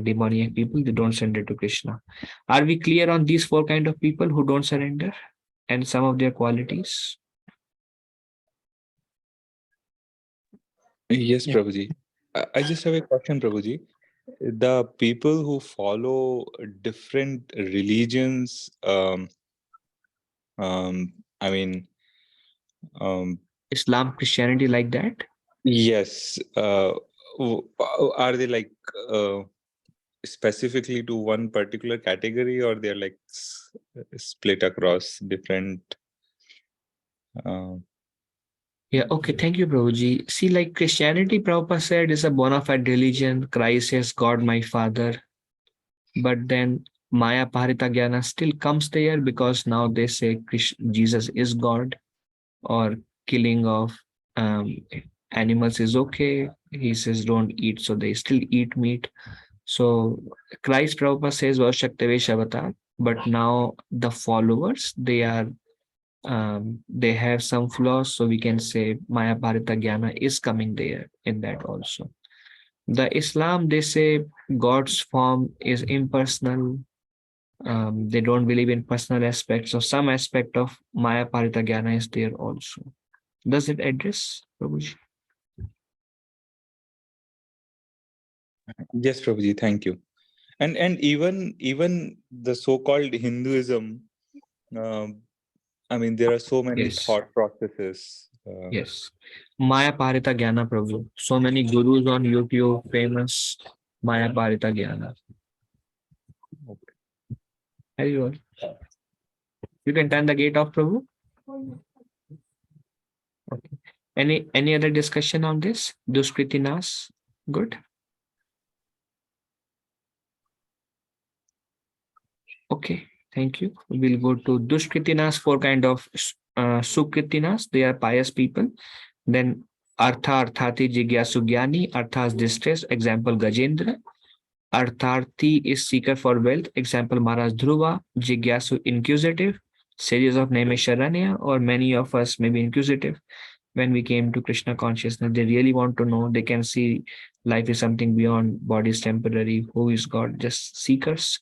demoniac people, they don't surrender to Krishna. Are we clear on these 4 kind of people who don't surrender and some of their qualities? Yes, Yeah. Prabhuji. I just have a question, Prabhuji. The people who follow different religions, I mean, Islam, Christianity, like that? yes. Are they like specifically to one particular category, or they're like split across different? Yeah, okay, thank you, Prabhuji. See, like Christianity, Prabhupada said, is a bona fide religion. Christ says, God, my Father. But then Maya Paharita Jnana still comes there because now they say Jesus is God, or killing of um, animals is okay. He says don't eat, so they still eat meat. So Christ, Prabhupada says was Shaktivesh Avatar, but now the followers, they have some flaws, so we can say Maya Bharata Jnana is coming there in that also. The Islam, they say God's form is impersonal. They don't believe in personal aspects, so some aspect of Maya Bharata Jnana is there also. Does it address, Prabhuji? Yes, Prabhuji, thank you. And even the so-called Hinduism, I mean, there are so many Yes. thought processes. Yes. Maya Parita Jnana Prabhu. So many gurus on YouTube famous Maya Parita Jnana. Are you all? You can turn the gate off, Prabhu. Okay. Any other discussion on this? Duskritinas? Good. Okay. Thank you. We'll go to Duskritinas, 4 kind of Sukritinas. They are pious people. Then Artha Arthati Jigyasu Gyani. Artha is distress. Example Gajendra. Artharthi is seeker for wealth. Example Maharaj Dhruva. Jigyasu inquisitive. Series of Naimesharanya, or many of us may be inquisitive. When we came to Krishna consciousness, they really want to know. They can see life is something beyond, body is temporary, who is God, just seekers.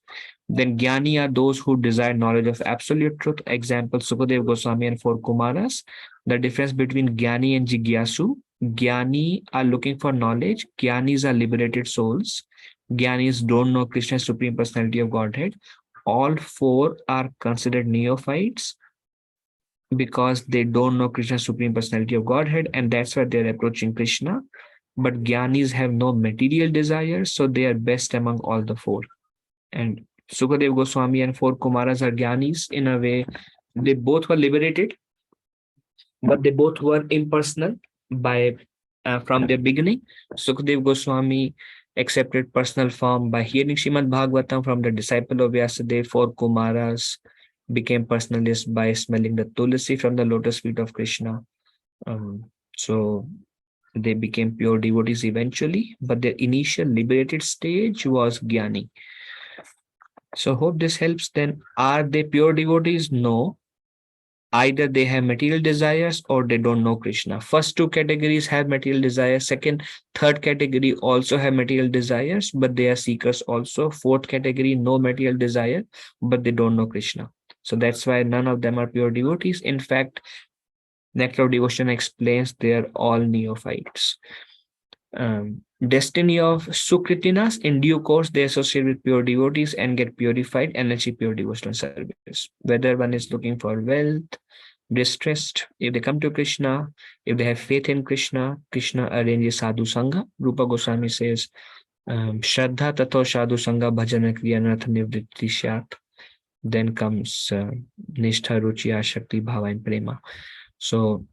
Then Jnani are those who desire knowledge of absolute truth. Example, Sukadev Goswami and 4 Kumaras. The difference between Jnani and Jigyasu: Jnani are looking for knowledge. Jnanis are liberated souls. Jnanis don't know Krishna, Supreme Personality of Godhead. All 4 are considered neophytes because they don't know Krishna, Supreme Personality of Godhead, and that's why they're approaching Krishna. But Jnanis have no material desires, so they are best among all the 4. And Sukadev Goswami and 4 Kumaras are Jnanis in a way. They both were liberated, but they both were impersonal by from their beginning. Sukadev Goswami accepted personal form by hearing Srimad Bhagavatam from the disciple of Vyasadeva. 4 Kumaras became personalists by smelling the tulsi from the lotus feet of Krishna. So they became pure devotees eventually, but their initial liberated stage was Jnani. So hope this helps. Then are they pure devotees? No. Either they have material desires or they don't know Krishna. First 2 categories have material desires. Third category also have material desires, but they are seekers also. 4th category, no material desire, but they don't know Krishna. So that's why none of them are pure devotees. In fact, Nectar of Devotion explains they are all neophytes. Destiny of Sukritinas: in due course, they associate with pure devotees and get purified and achieve pure devotional service. Whether one is looking for wealth, distressed, if they come to Krishna, if they have faith in Krishna, Krishna arranges sadhu sangha. Rupa Goswami says, Shraddha tato sadhu sangha bhajana kriya nartha nivritti syat. Then comes Nishtha, Ruchi, Ashakti, Bhava, and Prema. So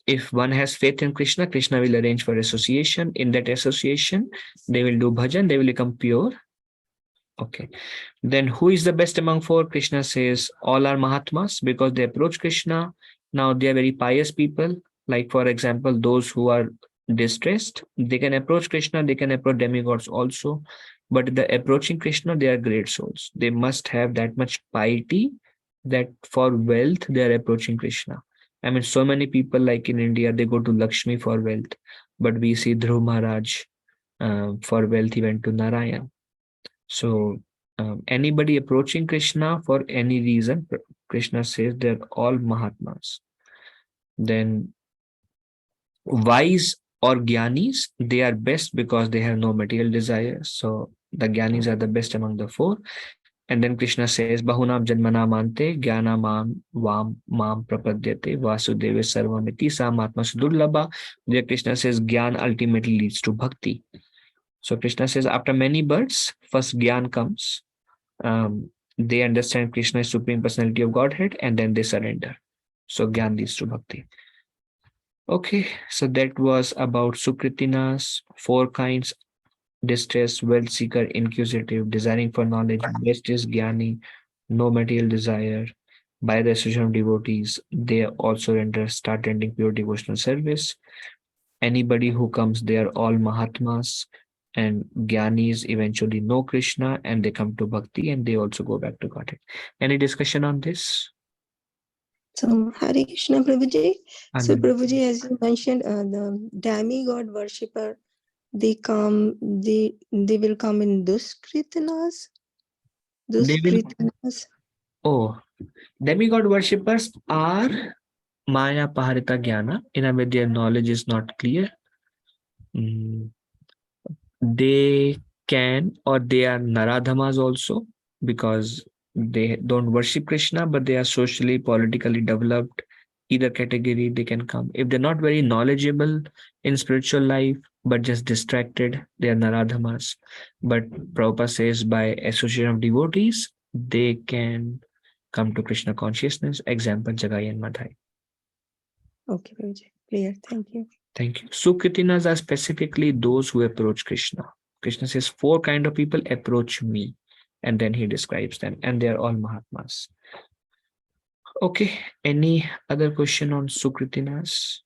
if one has faith in Krishna, Krishna will arrange for association. In that association, they will do bhajan, they will become pure. Okay. Then who is the best among four? Krishna says all are Mahatmas because they approach Krishna. Now they are very pious people. Like for example, those who are distressed, they can approach Krishna, they can approach demigods also. But the approaching Krishna, they are great souls. They must have that much piety that for wealth, they are approaching Krishna. I mean, so many people like in India, they go to Lakshmi for wealth. But we see Dhruv Maharaj, for wealth, he went to Narayan. So anybody approaching Krishna for any reason, Krishna says they're all Mahatmas. Then wise or Gyanis, they are best because they have no material desires. So the Gyanis are the best among the four. And then Krishna says, Bahunam Janmana Mante, Gyana Mam Prapadyate, Vasudeva Sarvamiti, Samatma Sudurlabha. There Krishna says, Gyan ultimately leads to bhakti. So Krishna says, after many births, first Gyan comes. They understand Krishna is Supreme Personality of Godhead, and then they surrender. So Gyan leads to bhakti. Okay, so that was about Sukritinas, four kinds: distress, wealth seeker, inquisitive, desiring for knowledge. Best is Gyani, no material desire. By the association of devotees, they also start ending pure devotional service. Anybody who comes, they are all Mahatmas, and Gyanis eventually know Krishna and they come to bhakti and they also go back to Godhead. Any discussion on this? So, Hare Krishna Prabhuji. So, Anand. Prabhuji, as you mentioned, the demigod worshipper, they will come in Duskritanas. They will, Duskritanas. oh, demigod worshippers are Maya Paharita Jnana. In a way, their knowledge is not clear. They can, or they are Naradhamas also, because they don't worship Krishna, but they are socially, politically developed. Either category they can come. If they're not very knowledgeable in spiritual life, but just distracted, they are Naradhamas. But Prabhupada says by association of devotees, they can come to Krishna consciousness. Example, Jagai and Madhai. Okay, Prabhuji. Clear. Thank you. Thank you. Sukritinas are specifically those who approach Krishna. Krishna says, four kind of people approach me. And then he describes them. And they are all Mahatmas. Okay. Any other question on Sukritinas?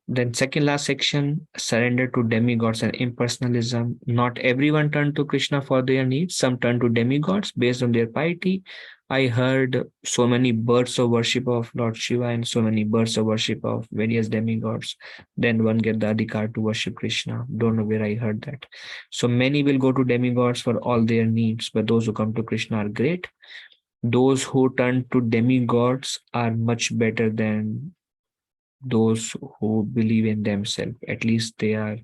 Then second last section, surrender to demigods and impersonalism. Not everyone turned to Krishna for their needs. Some turned to demigods based on their piety. I heard so many births of worship of Lord Shiva and so many births of worship of various demigods. Then one get the adhikar to worship Krishna. Don't know where I heard that. So many will go to demigods for all their needs, but those who come to Krishna are great. Those who turn to demigods are much better than those who believe in themselves. At least they are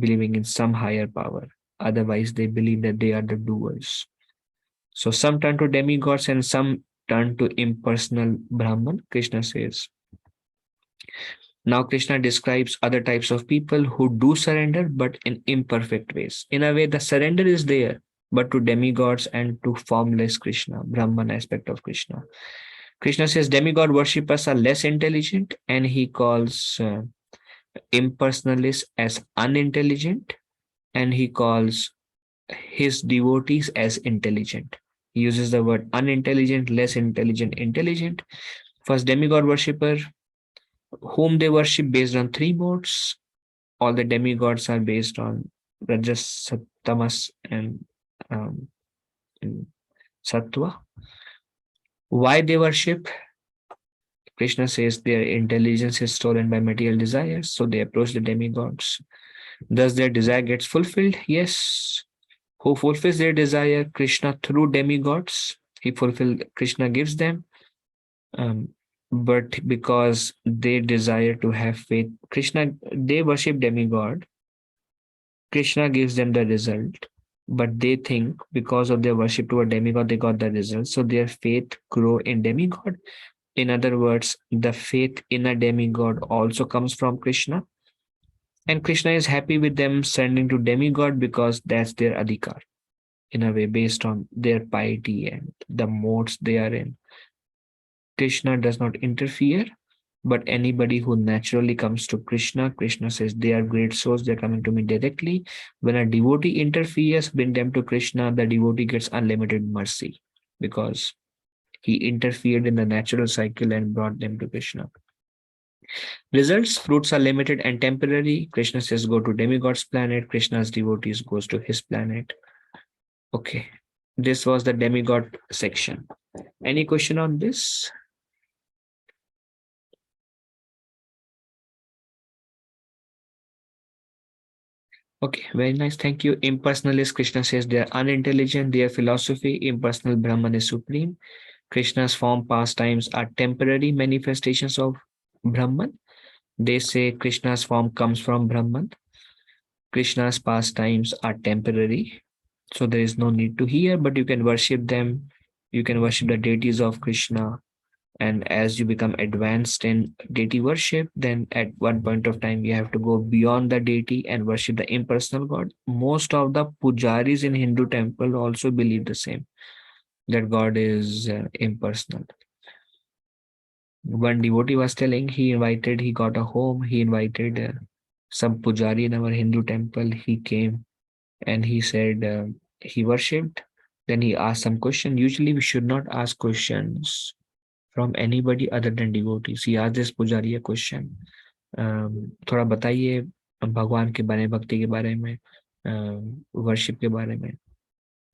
believing in some higher power. Otherwise, they believe that they are the doers. So some turn to demigods and some turn to impersonal Brahman, Krishna says. Now Krishna describes other types of people who do surrender, but in imperfect ways. In a way, the surrender is there, but to demigods and to formless Krishna, Brahman aspect of Krishna. Krishna says demigod worshippers are less intelligent, and he calls impersonalists as unintelligent, and he calls his devotees as intelligent. He uses the word unintelligent, less intelligent, intelligent. First, demigod worshipper, whom they worship based on three modes. All the demigods are based on Rajas, Tamas, and Sattva. Why they worship? Krishna says their intelligence is stolen by material desires, so they approach the demigods. Thus their desire gets fulfilled? Yes. Who fulfills their desire? Krishna through demigods. Krishna gives them. But because they desire to have faith, they worship demigod. Krishna gives them the result, but they think because of their worship to a demigod, they got the result. So their faith grow in demigod. In other words, the faith in a demigod also comes from Krishna. And Krishna is happy with them surrendering to demigod because that's their adhikar, in a way, based on their piety and the modes they are in. Krishna does not interfere, but anybody who naturally comes to Krishna, Krishna says they are great souls, they're coming to me directly. When a devotee interferes, bring them to Krishna, the devotee gets unlimited mercy because he interfered in the natural cycle and brought them to Krishna. Results, fruits are limited and temporary. Krishna says go to demigod's planet, Krishna's devotees goes to his planet. Okay, this was the demigod section. Any question on this? Okay, very nice. Thank you. Impersonalist, Krishna says they are unintelligent. Their philosophy, impersonal Brahman is supreme. Krishna's form pastimes are temporary manifestations of Brahman. They say Krishna's form comes from Brahman. Krishna's pastimes are temporary. So there is no need to hear, but you can worship them. You can worship the deities of Krishna. And as you become advanced in deity worship, then at one point of time, you have to go beyond the deity and worship the impersonal God. Most of the pujaris in Hindu temple also believe the same, that God is impersonal. One devotee was telling, he got a home, he invited some pujari in our Hindu temple. He came and he said he worshipped. Then he asked some question. Usually we should not ask questions from anybody other than devotees. He asked this pujari a question. थोड़ा बताइए भगवान के बारे में, भक्ति के बारे में, worship के बारे में.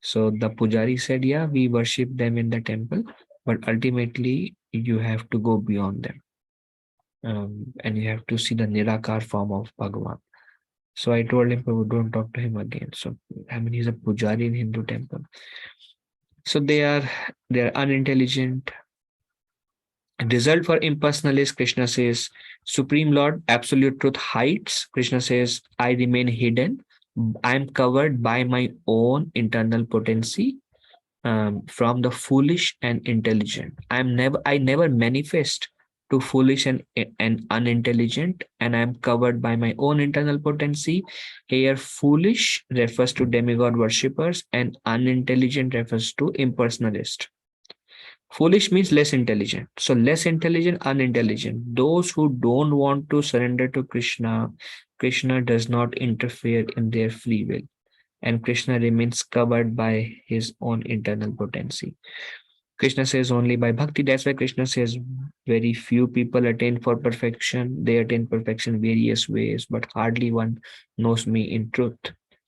So the pujari said, yeah, we worship them in the temple, but ultimately you have to go beyond them. And you have to see the Nirakar form of Bhagavan. So I told him, Prabhu, don't talk to him again. So, I mean, he's a pujari in Hindu temple. So they are unintelligent. Result for impersonalist, Krishna says, Supreme Lord, absolute truth hides. Krishna says, I remain hidden. I am covered by my own internal potency from the foolish and intelligent. I never manifest to foolish and unintelligent, and I am covered by my own internal potency. Here, foolish refers to demigod worshippers and unintelligent refers to impersonalist. Foolish means less intelligent. So less intelligent, unintelligent. Those who don't want to surrender to Krishna, Krishna does not interfere in their free will. And Krishna remains covered by his own internal potency. Krishna says only by bhakti. That's why Krishna says very few people attain for perfection. They attain perfection various ways, but hardly one knows me in truth.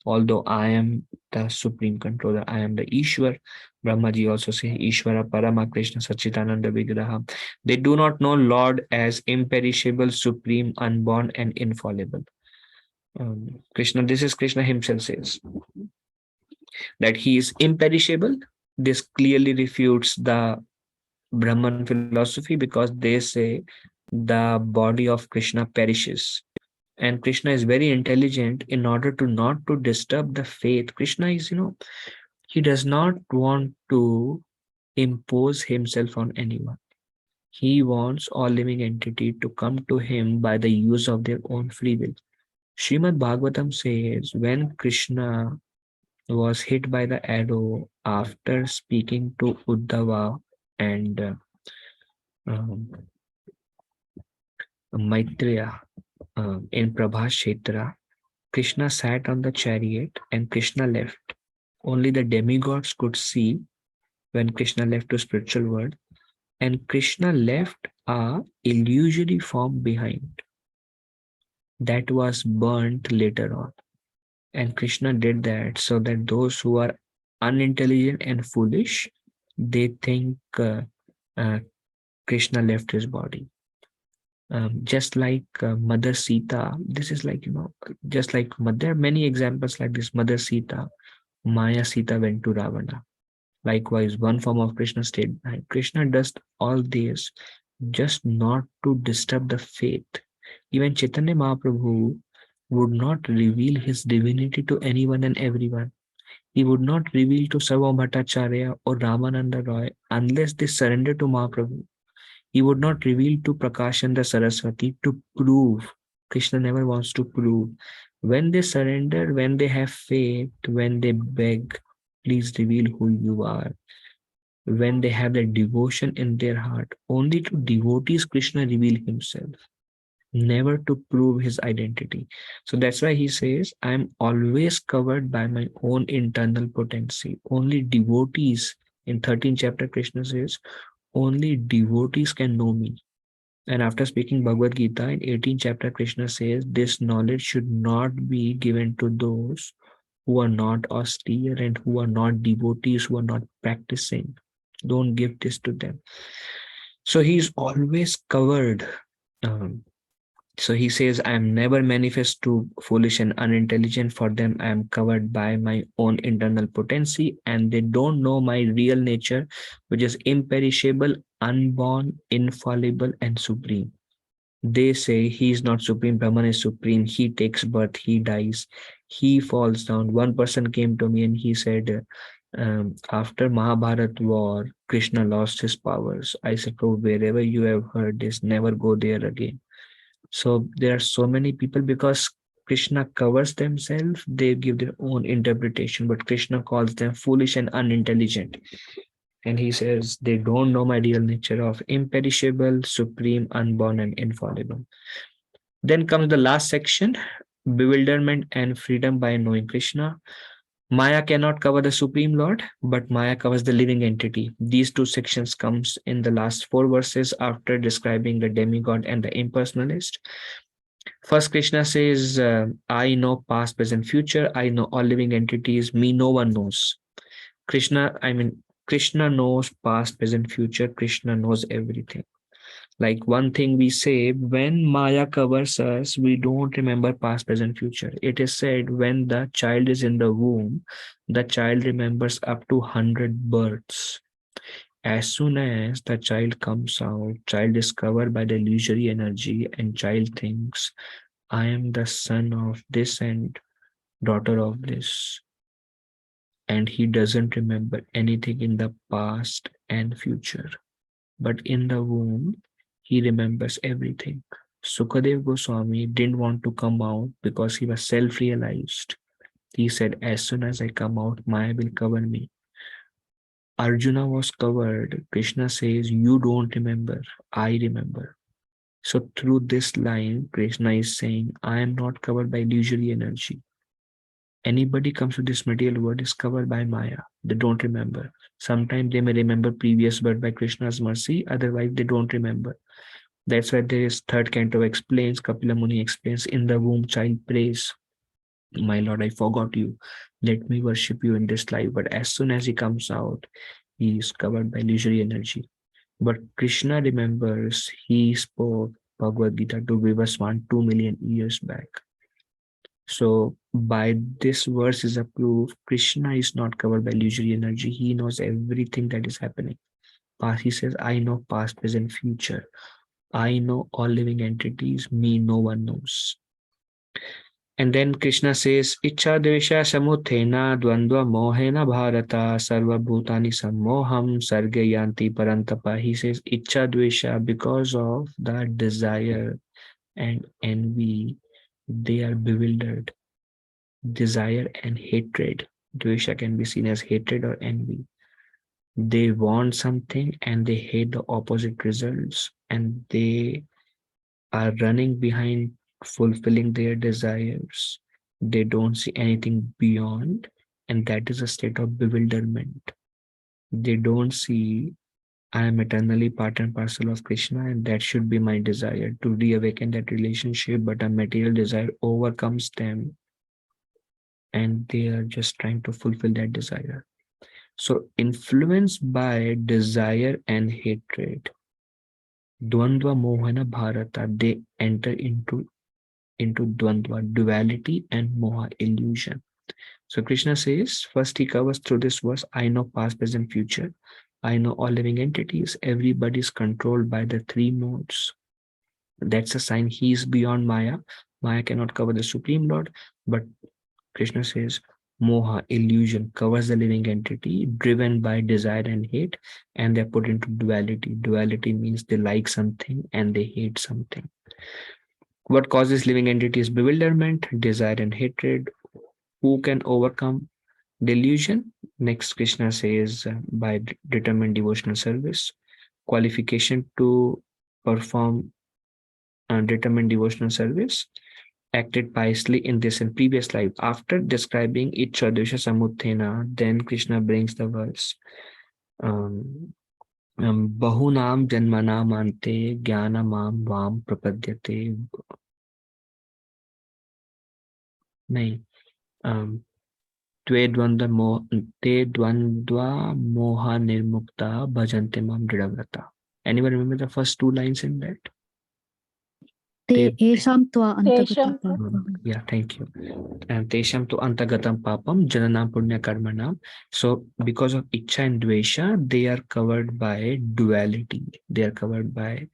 Although I am the supreme controller, I am the Ishwar. Brahmaji also say Ishvara Parama Krishna Sachitananda Vigraha. They do not know Lord as imperishable, supreme, unborn, and infallible. Krishna, this is Krishna himself says that he is imperishable. This clearly refutes the Brahman philosophy because they say the body of Krishna perishes. And Krishna is very intelligent in order to not to disturb the faith. Krishna is, he does not want to impose himself on anyone. He wants all living entity to come to him by the use of their own free will. Srimad Bhagavatam says when Krishna was hit by the arrow after speaking to Uddhava and Maitreya in Prabhas Kshetra, Krishna sat on the chariot and Krishna left. Only the demigods could see when Krishna left to spiritual world, and Krishna left a illusory form behind that was burnt later on. And Krishna did that so that those who are unintelligent and foolish, they think Krishna left his body. Just like Mother Sita, this is like, just like there are many examples like this. Mother Sita, Maya Sita went to Ravana. Likewise, one form of Krishna stayed behind. Krishna does all this just not to disturb the faith. Even Chaitanya Mahaprabhu would not reveal his divinity to anyone and everyone. He would not reveal to Sarva Bhattacharya or Ramananda Roy unless they surrender to Mahaprabhu. He would not reveal to Prakashananda Saraswati to prove Krishna never wants to prove. When they surrender, when they have faith, when they beg, please reveal who you are. When they have that devotion in their heart, only to devotees Krishna reveal himself, never to prove his identity. So that's why he says, I am always covered by my own internal potency. Only devotees, in 13th chapter, Krishna says, only devotees can know me. And after speaking Bhagavad Gita in 18th chapter, Krishna says, this knowledge should not be given to those who are not austere and who are not devotees, who are not practicing. Don't give this to them. So he's always covered. So he says, I am never manifest to foolish and unintelligent. For them, I am covered by my own internal potency, and they don't know my real nature, which is imperishable, unborn, infallible, and supreme. They say he is not supreme, Brahman is supreme. He takes birth, he dies, he falls down. One person came to me and he said, after Mahabharat war, Krishna lost his powers. I said, oh, wherever you have heard this, never go there again. So there are so many people, because Krishna covers themselves, they give their own interpretation, but Krishna calls them foolish and unintelligent. And he says, they don't know my real nature of imperishable, supreme, unborn, and infallible. Then comes the last section, bewilderment and freedom by knowing Krishna. Maya cannot cover the Supreme Lord, but Maya covers the living entity. These two sections comes in the last 4 verses after describing the demigod and the impersonalist. First, Krishna says, I know past, present, future. I know all living entities. Me, no one knows. Krishna knows past, present, future. Krishna knows everything. Like one thing we say, when Maya covers us, we don't remember past, present, future. It is said when the child is in the womb, the child remembers up to 100 births. As soon as the child comes out, child is covered by the illusory energy and child thinks, I am the son of this and daughter of this. And he doesn't remember anything in the past and future. But in the womb, he remembers everything. Sukadev Goswami didn't want to come out because he was self-realized. He said, as soon as I come out, Maya will cover me. Arjuna was covered. Krishna says, you don't remember, I remember. So through this line, Krishna is saying, I am not covered by illusory energy. Anybody comes to this material world is covered by Maya. They don't remember. Sometimes they may remember previous birth by Krishna's mercy. Otherwise, they don't remember. That's why there is third canto explains, Kapila Muni explains, in the womb child prays, my Lord, I forgot you. Let me worship you in this life. But as soon as he comes out, he is covered by illusory energy. But Krishna remembers he spoke Bhagavad Gita to Vivaswan 2 million years back. So by this verse is a proof Krishna is not covered by illusory energy. He knows everything that is happening. He says, I know past, present, future. I know all living entities. Me, no one knows. And then Krishna says, Icha Dvesha Samuthena Dvandva Mohena Bharata Sarva Bhutani Sammoham Sarga Yanti Parantapa. He says, Icha Dvesha, because of the desire and envy, they are bewildered. Desire and hatred. Dvesha can be seen as hatred or envy. They want something and they hate the opposite results, and they are running behind fulfilling their desires. They don't see anything beyond, and that is a state of bewilderment. They don't see, I am eternally part and parcel of Krishna, and that should be my desire to reawaken that relationship, but a material desire overcomes them, and they are just trying to fulfill that desire. So, influenced by desire and hatred, Dvandva Mohana Bharata, they enter into Dvandva, duality, and Moha, illusion. So Krishna says, first he covers through this verse, I know past, present, future. I know all living entities. Everybody is controlled by the 3 modes. That's a sign he is beyond Maya. Maya cannot cover the Supreme Lord, but Krishna says, Moha, illusion, covers the living entity driven by desire and hate, and they're put into duality. Duality means they like something and they hate something. What causes living entities bewilderment, desire, and hatred? Who can overcome delusion? Next, Krishna says by determined devotional service. Qualification to perform determined devotional service. Acted piously in this and previous life. After describing Ichadusha Samuthena, then Krishna brings the verse. Bahunam janmanam ante jnanamam vam prapadyate. Nahi. Te dvandva moha nirmukta bhajante mam dridavrata. Anyone remember the first two lines in that? Tesham Yeah, thank you. And Tesham to Antagatam Papam, Jananam Punya Karmanam. So, because of Icha and Dvesha, they are covered by duality. They are covered by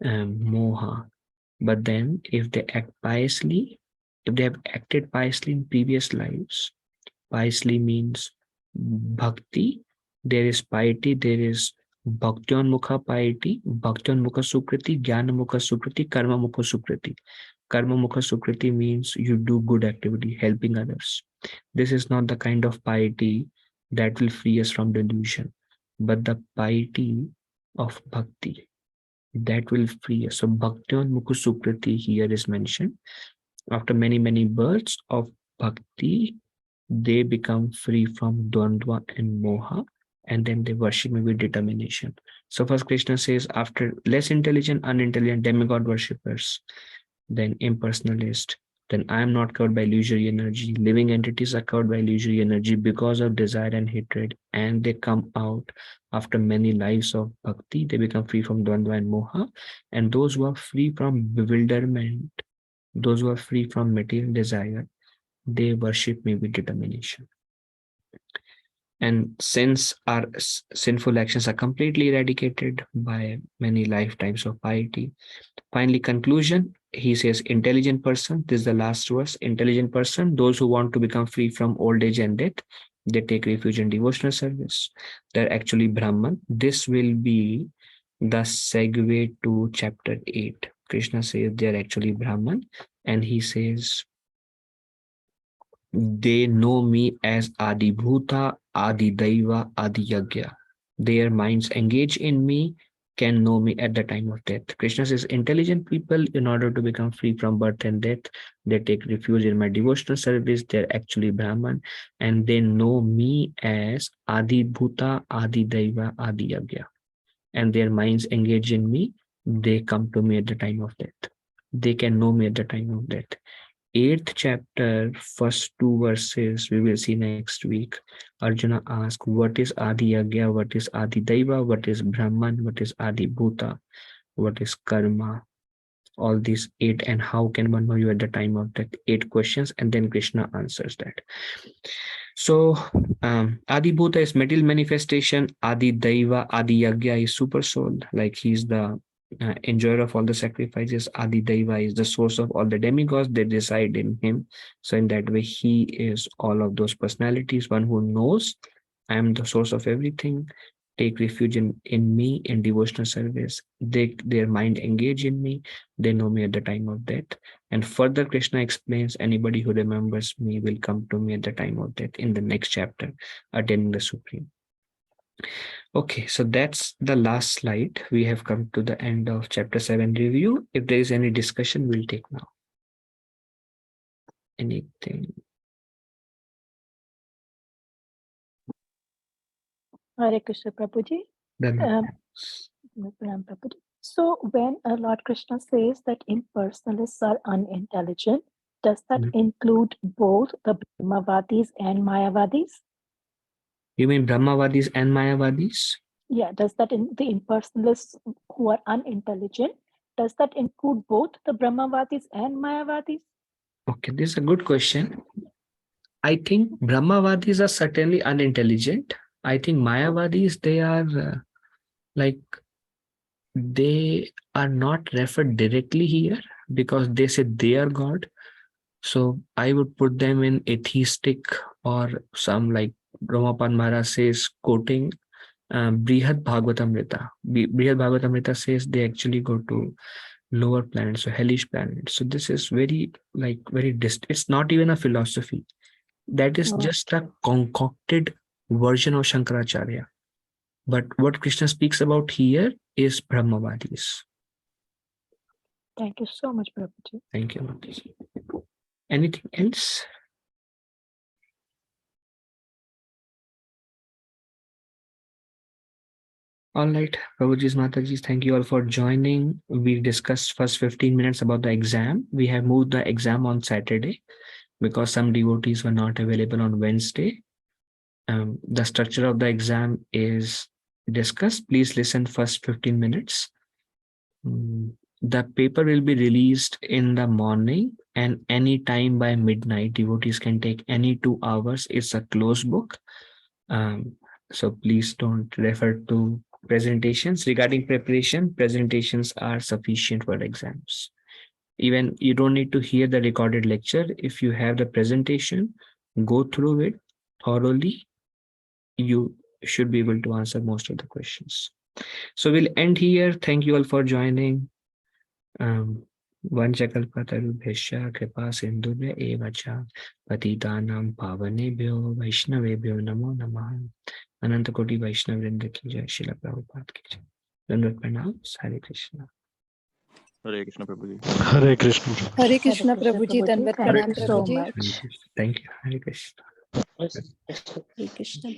Moha. But then, if they act piously, if they have acted piously in previous lives, piously means bhakti, there is piety, there is Bhaktion Mukha piety, Bhaktion Mukha Sukriti, Jnana Mukha Sukriti, Karma Mukha Sukriti. Karma Mukha Sukriti means you do good activity, helping others. This is not the kind of piety that will free us from delusion, but the piety of bhakti that will free us. So Bhaktion Mukha Sukriti here is mentioned. After many births of bhakti, they become free from Dvandva and Moha, and then they worship me with determination. So first Krishna says, after less intelligent, unintelligent demigod worshippers, then impersonalist, then I am not covered by illusory energy. Living entities are covered by illusory energy because of desire and hatred, and they come out after many lives of bhakti. They become free from Dvandva and Moha, and those who are free from bewilderment, those who are free from material desire, they worship me with determination. And since our sinful actions are completely eradicated by many lifetimes of piety, finally, conclusion, he says, intelligent person, this is the last verse, intelligent person, those who want to become free from old age and death, they take refuge in devotional service. They're actually Brahman. This will be the segue to chapter 8. Krishna says they're actually Brahman, and he says, they know me as Adi Bhuta, Adi Daiva, Adi Yagya. Their minds engage in me, can know me at the time of death. Krishna says, intelligent people, in order to become free from birth and death, they take refuge in my devotional service. They're actually Brahman, and they know me as Adi Bhuta, Adi Daiva, Adi Yagya. And their minds engage in me. They come to me at the time of death. They can know me at the time of death. 8th chapter, first 2 verses, we will see next week. Arjuna asks, what is Adi Yagya, what is Adi Daiva, what is Brahman, what is Adi Bhuta, what is Karma? All these 8, and how can one know you at the time of death? 8 questions, and then Krishna answers that. So, Adi Bhuta is material manifestation, Adi Daiva, Adi Yagya is super soul, like he's the enjoyer of all the sacrifices. Adi Daiva is the source of all the demigods, they reside in him. So in that way, he is all of those personalities, one who knows I am the source of everything. Take refuge in me in devotional service. Their mind engage in me. They know me at the time of death. And further, Krishna explains, anybody who remembers me will come to me at the time of death in the next chapter, attaining the Supreme. Okay, so that's the last slide. We have come to the end of chapter 7 review. If there is any discussion, we'll take now. Anything? Hare Krishna Prabhuji. Prabhuji. So when Lord Krishna says that impersonalists are unintelligent, does that include both the Brahmavadis and Mayavadis? You mean Brahmavadis and Mayavadis? Yeah, does that in the impersonalists who are unintelligent, does that include both the Brahmavadis and Mayavadis? Okay, this is a good question. I think Brahmavadis are certainly unintelligent. I think Mayavadis, they are they are not referred directly here because they say they are God. So I would put them in atheistic, or some like Ramapan Maharaj says, quoting Brihad Bhagavatamrita. Brihad Bhagavatamrita says they actually go to lower planets, so hellish planets. So this is very distant. It's not even a philosophy. That is just a concocted version of Shankaracharya. But what Krishna speaks about here is Brahmavadis. Thank you so much, Prabhuji. Thank you, Mataji. Anything else? All right, Prabhuji's, Mataji's, thank you all for joining. We discussed first 15 minutes about the exam. We have moved the exam on Saturday because some devotees were not available on Wednesday. The structure of the exam is discussed. Please listen first 15 minutes. The paper will be released in the morning and any time by midnight. Devotees can take any 2 hours. It's a closed book. So please don't refer to presentations. Regarding preparation, presentations are sufficient for exams. Even you don't need to hear the recorded lecture. If you have the presentation, go through it thoroughly. You should be able to answer most of the questions. So we'll end here. Thank you all for joining. Vanchakalpatarubhesha kripa sindhubhya eva cha patitanam pavanebhyo vaishnavebhyo namo namah. Ananta Koti Vaishnav Vrinda ki jai, Srila Prabhupada ki jai. Dandavat pranam. Hare Krishna. Hare Krishna Prabhuji. Hare Krishna. Hare Krishna Prabhuji, Dandavat Thank Pranam you so Prabhuji. much. Thank you. Hare Krishna. Hare Krishna.